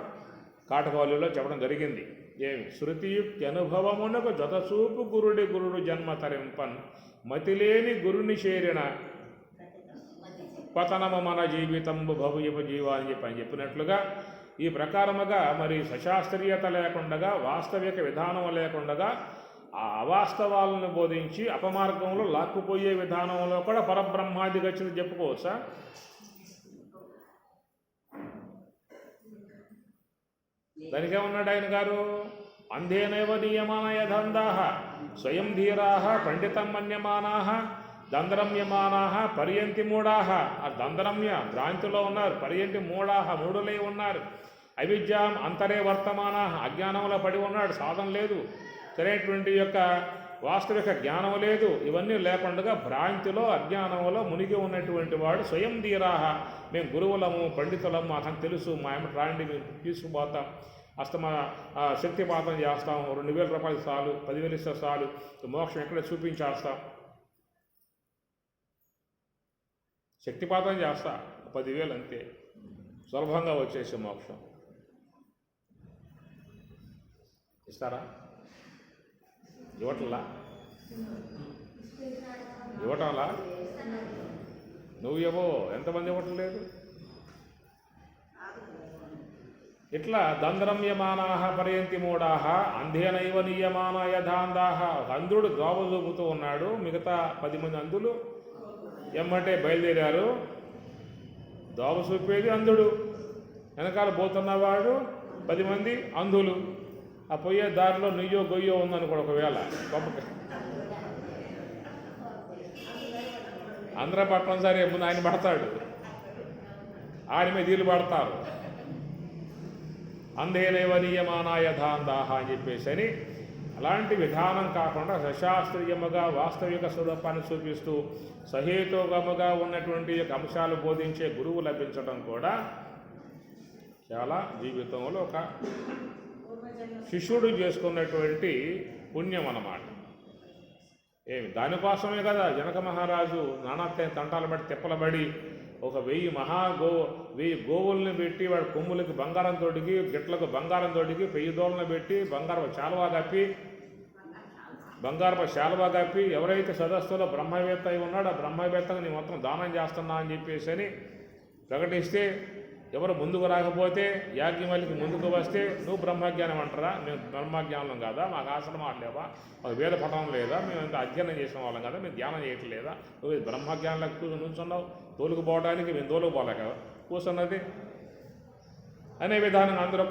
[SPEAKER 1] కాటకవల్లిలో చెప్పడం జరిగింది. ఏమి శృతియుక్తి అనుభవమునకు జతచూపు గురుడు జన్మ తరింపన్ మతిలేని గురుని చేరిన పతనము మన జీవితంబు భవ్యపు జీవ అని చెప్పినట్లుగా ఈ ప్రకారముగా మరి సశాస్త్రీయత లేకుండా, వాస్తవిక విధానం లేకుండా ఆ అవాస్తవాలను బోధించి అపమార్గంలో లాక్కుపోయే విధానంలో కూడా పరబ్రహ్మాది గచ్చతి చెప్పుకోవచ్చా? దానికేమన్నాడు ఆయన గారు, అంధేనైవ నియమాన యథందాహ స్వయం ధీరాహ పండితం మన్యమానాహ దంద్రమ్యమానాహ పర్యంతి మూఢాహ. ఆ దంద్రమ్య భ్రాంతిలో ఉన్నారు, పర్యంతి మూఢాహ మూఢులై ఉన్నారు. అవిద్యాం అంతరే వర్తమాన, అజ్ఞానంలో పడి ఉన్నాడు, సాధన లేదు, సరైనటువంటి యొక్క వాస్తవిక జ్ఞానం లేదు. ఇవన్నీ లేకుండా భ్రాంతిలో అజ్ఞానంలో మునిగి ఉన్నటువంటి వాడు స్వయం ధీరాహ, మేము గురువులము పండితులము మాకు తెలుసు, మా ఏమిటి రాండి మేము తీసుకుపోతాం, అస్తమా శక్తిపాతం చేస్తాం, 2000 రూపాయలు చాలు, 10,000 ఇస్తే చాలు, మోక్షం ఎక్కడ చూపించేస్తాం, శక్తిపాతం చేస్తా 10,000 అంతే, సులభంగా వచ్చేసే మోక్షం. ఇస్తారా? ఇవ్వటంలా నువ్వు ఇవ్వో, ఎంతమంది ఇవ్వటం లేదు? ఇట్లా దంద్రమ్యమానాహ పర్యంతి మూఢాహ అంధేనైవ నియమాన యథాంధాహ. అంధుడు దోవ చూపుతూ ఉన్నాడు, మిగతా 10 మంది అంధులు ఎమ్మంటే బయలుదేరారు. దోవ చూపేది అంధుడు, వెనకాల పోతున్నవాడు 10 మంది అంధులు. ఆ పోయే దారిలో నెయ్యో గొయ్యో ఉందనుకోడు, ఒకవేళ అందరూ పట్టడం సరే, ముందు ఆయన పడతాడు, ఆయన మీద వీళ్ళు పడతారు. అంధేనైవ నియమాన యథాంధాహ అని చెప్పేసి అని అలాంటి విధానం కాకుండా సశాస్త్రీయముగా వాస్తవిక స్వరూపాన్ని చూపిస్తూ సహేతుకముగా ఉన్నటువంటి అంశాలు బోధించే గురువు లభించడం కూడా చాలా జీవితంలో ఒక శిష్యుడు చేసుకున్నటువంటి పుణ్యం అన్నమాట. ఏమి దానికోసమే కదా జనక మహారాజు నానా తంటాలు బట్టి తిప్పలబడి ఒక 1000 గోవుల్ని పెట్టి వాడి కొమ్ములకి బంగారం తోటికి, గిట్లకు బంగారం తోటికి 1000 దోళ్ళను పెట్టి బంగారపు శాలువా కప్పి ఎవరైతే సదస్సులో బ్రహ్మవేత్త అయి ఉన్నాడో ఆ బ్రహ్మవేత్తకు నీ మొత్తం దానం చేస్తున్నా అని చెప్పేసి అని ప్రకటిస్తే, ఎవరు ముందుకు రాకపోతే యాజ్ఞవల్కి ముందుకు వస్తే నువ్వు బ్రహ్మజ్ఞానం అంటారా? మేము బ్రహ్మజ్ఞానం కాదా? మాకు ఆశ్రమాలు లేవా? మాకు వేద పఠనం లేదా? మేము ఎంత అధ్యయనం చేసిన వాళ్ళం కదా, మేము ధ్యానం చేయట్లేదా? నువ్వు బ్రహ్మజ్ఞానంలో నుంచున్నావు, తోలుకుపోవడానికి మేము తోలుకుపోలే కదా కూర్చున్నది అనే విధానం. అందరూ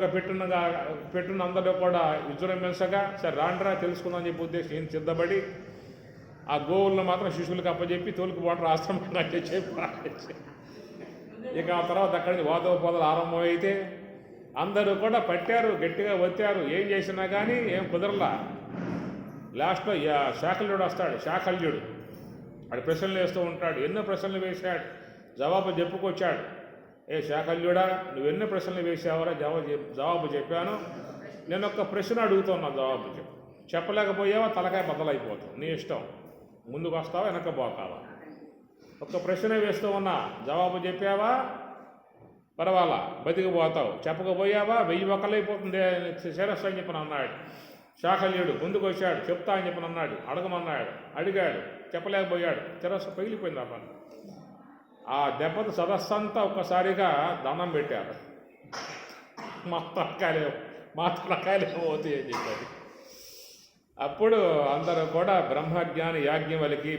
[SPEAKER 1] పెట్టున్న అందరూ కూడా విజృంభించగా సరే రాండ్రా తెలుసుకుందామని చెప్పి ఉద్దేశం ఏం సిద్ధపడి ఆ గోవులను మాత్రం శిష్యులకు అప్పచెప్పి తోలుకుపోవడం ఆశ్రమం అంటే చెప్పి ఇక ఆ తర్వాత అక్కడి నుంచి వాదోపవాదాలు ఆరంభమైతే అందరూ కూడా పట్టారు, గట్టిగా వచ్చారు. ఏం చేసినా కానీ ఏం కుదరలా. లాస్ట్లో శాకల్యుడు వస్తాడు. శాకల్యుడు వాడు ప్రశ్నలు వేస్తూ ఉంటాడు. ఎన్నో ప్రశ్నలు వేశాడు, జవాబు చెప్పుకొచ్చాడు. ఏ శాకల్యుడా, నువ్వెన్నో ప్రశ్నలు వేసావరా? జవాబు చెప్పాను. నేను ఒక్క ప్రశ్న అడుగుతున్నాను, జవాబు చెప్పలేకపోయావా తలకాయ బద్దలైపోతావు, నీ ఇష్టం, ముందుకు వస్తావా వెనక్కపోతావా. ఒక్క ప్రశ్న వేస్తూ ఉన్నా, జవాబు చెప్పావా పర్వాలా బతికిపోతావు, చెప్పకపోయావా 1000 మొక్కలైపోతుంది శిరస్సు అని చెప్పని అన్నాడు. శాకల్యుడు ముందుకు వచ్చాడు, చెప్తా అని చెప్పని అన్నాడు. అడగమన్నాడు, అడిగాడు, చెప్పలేకపోయాడు, శిరస్సు పగిలిపోయింది. ఆ పని ఆ దెబ్బతో సదస్సంతా ఒక్కసారిగా దండం పెట్టారు. మా తలకాయలేమో అవుతాయి అని చెప్పారు. అప్పుడు అందరూ కూడా బ్రహ్మజ్ఞాని యాజ్ఞవల్కి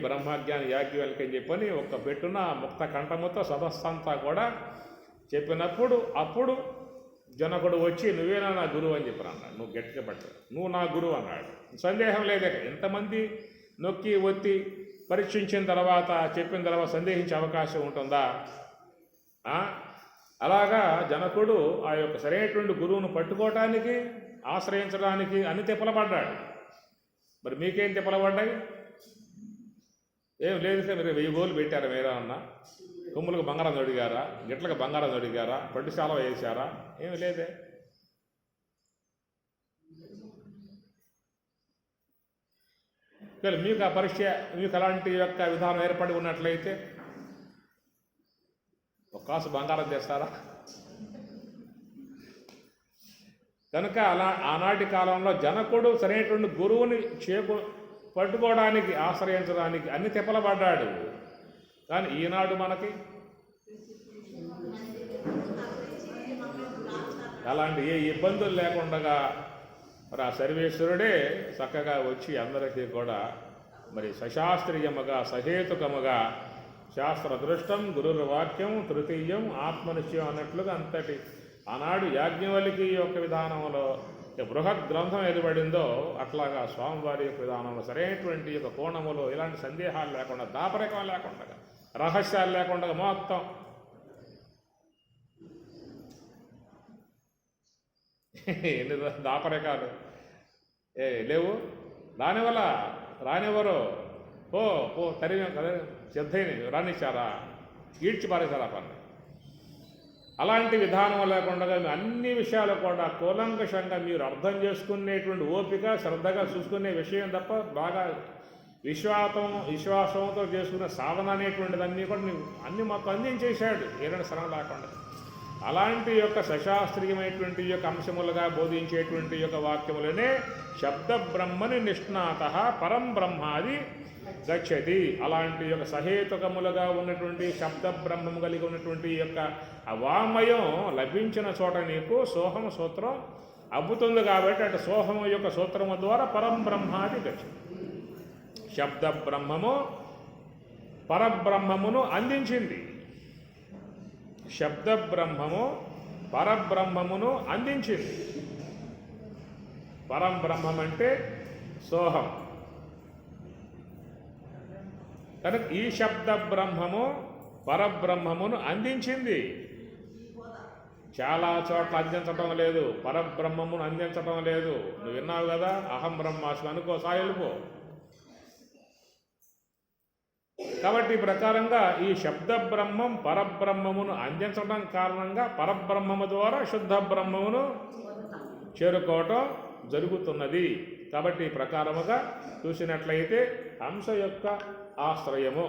[SPEAKER 1] అని చెప్పని ఒక్క పెట్టున ముక్త కంఠముతో సదస్సంతా కూడా చెప్పినప్పుడు అప్పుడు జనకుడు వచ్చి నువ్వేనా నా గురువు అని చెప్పి అన్నాడు. నువ్వు గట్టిగా పట్టావు, నువ్వు నా గురువు అన్నాడు. సందేహం లేదే. ఎంతమంది నొక్కి ఒత్తి పరీక్షించిన తర్వాత చెప్పిన తర్వాత సందేహించే అవకాశం ఉంటుందా? అలాగా జనకుడు ఆ యొక్క సరైనటువంటి గురువును పట్టుకోవటానికి ఆశ్రయించడానికి అన్ని తిప్పలపడ్డాడు. మరి మీకేం తిప్పలపడ్డాయి? ఏం లేదు సార్, మీరు 1000 గోళ్ళు పెట్టారా? మీరా అన్న కొమ్ములకు బంగారం తొడిగారా? గిట్లకు బంగారం తొడిగారా? పట్టుశాల వేసారా? ఏమి లేదే. మీకు ఆ పరీక్ష, మీకు అలాంటి యొక్క విధానం ఏర్పడి ఉన్నట్లయితే ఒక కాసు బంగారం చేస్తారా? కనుక ఆనాటి కాలంలో జనకుడు సరైనటువంటి గురువుని పట్టుకోవడానికి ఆశ్రయించడానికి అన్ని తిప్పలపడ్డాడు. కానీ ఈనాడు మనకి అలాంటి ఏ ఇబ్బందులు లేకుండా మరి ఆ సర్వేశ్వరుడే చక్కగా వచ్చి అందరికీ కూడా మరి సశాస్త్రీయముగా సహేతుకముగా శాస్త్రదృష్టం గురుర్వాక్యం తృతీయం ఆత్మనిశ్చయం అన్నట్లుగా అంతటి ఆనాడు యాజ్ఞవల్కి యొక్క విధానంలో బృహత్ గ్రంథం ఏర్పడిందో అట్లాగా స్వామివారి యొక్క విధానంలో సరైనటువంటి యొక్క కోణములో ఇలాంటి సందేహాలు లేకుండా, దాపరికం లేకుండా, రహస్యాలు లేకుండా మొత్తం ఎన్ని దాపరికాలు లేవు. రానివ్వరు. ఓ తరిమే కదా సిద్ధైన రానిచ్చారా, ఈడ్చి పారేశారా పని. అలాంటి విధానం లేకుండా అన్ని విషయాలు కూడా కూలంకషంగా మీరు అర్థం చేసుకునేటువంటి ఓపిక శ్రద్ధగా చూసుకునే విషయం తప్ప బాగా విశ్వాసంతో చేసుకునే సాధన అనేటువంటిదన్నీ కూడా నీవు అన్ని మొత్తం అందించేశాడు ఏదైనా శ్రమ లేకుండా. అలాంటి యొక్క సశాస్త్రీయమైనటువంటి యొక్క అంశములుగా బోధించేటువంటి యొక్క వాక్యములనే శబ్ద బ్రహ్మని నిష్ణాత పరం బ్రహ్మాది గచ్చతి. అలాంటి యొక్క సహేతుకములుగా ఉన్నటువంటి శబ్ద బ్రహ్మము కలిగి ఉన్నటువంటి యొక్క అవామయం లభించిన చోట నీకు సోహమ సూత్రం అబ్బుతుంది. కాబట్టి అటు సోహము యొక్క సూత్రము ద్వారా పరం బ్రహ్మాది గచ్చతి. శబ్ద బ్రహ్మము పరబ్రహ్మమును అందించింది. శబ్ద బ్రహ్మము పరబ్రహ్మమును అందించింది. పరం బ్రహ్మం అంటే సోహం కనుక ఈ శబ్ద బ్రహ్మము పరబ్రహ్మమును అందించింది. చాలా చోట్ల అందించటం లేదు, పరబ్రహ్మమును అందించటం లేదు. నువ్వు విన్నావు కదా, అహం బ్రహ్మాస్మి అనుకో సాయలుపో. కాబట్టి ఈ ప్రకారంగా ఈ శబ్ద బ్రహ్మం పరబ్రహ్మమును అందించడం కారణంగా పరబ్రహ్మము ద్వారా శుద్ధ బ్రహ్మమును చేరుకోవటం జరుగుతున్నది. కాబట్టి ఈ ప్రకారముగా చూసినట్లయితే హంస యొక్క ఆశ్రయము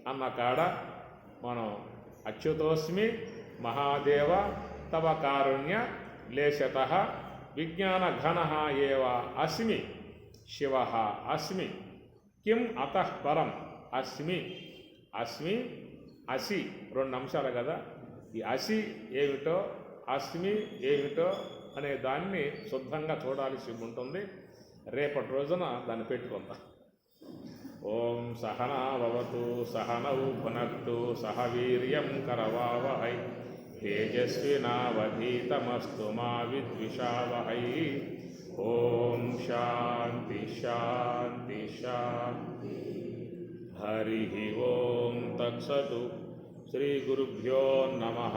[SPEAKER 1] అన్న కాడ మనం అచ్యుతోస్మి మహాదేవ తవ కారుణ్య లేశత విజ్ఞాన ఘన ఏవ అస్మి శివ అస్మి కిం అతః పరం అస్మి. అస్మి అసి రెండు అంశాలు కదా. ఈ అసి ఏమిటో అస్మి ఏమిటో అనే దాన్ని శుద్ధంగా చూడాల్సి ఉంటుంది. రేపటి రోజున దాన్ని పెట్టుకుందాం. ఓం సహనా భవతు సహనౌ భునక్తు సహ వీర్యం కరవావహై తేజస్వినావధీతమస్తు మా విద్విషావహై. ఓం శాంతి శాంతి శాంతి. హరి ఓం తత్సతు. శ్రీ గురుభ్యో నమః.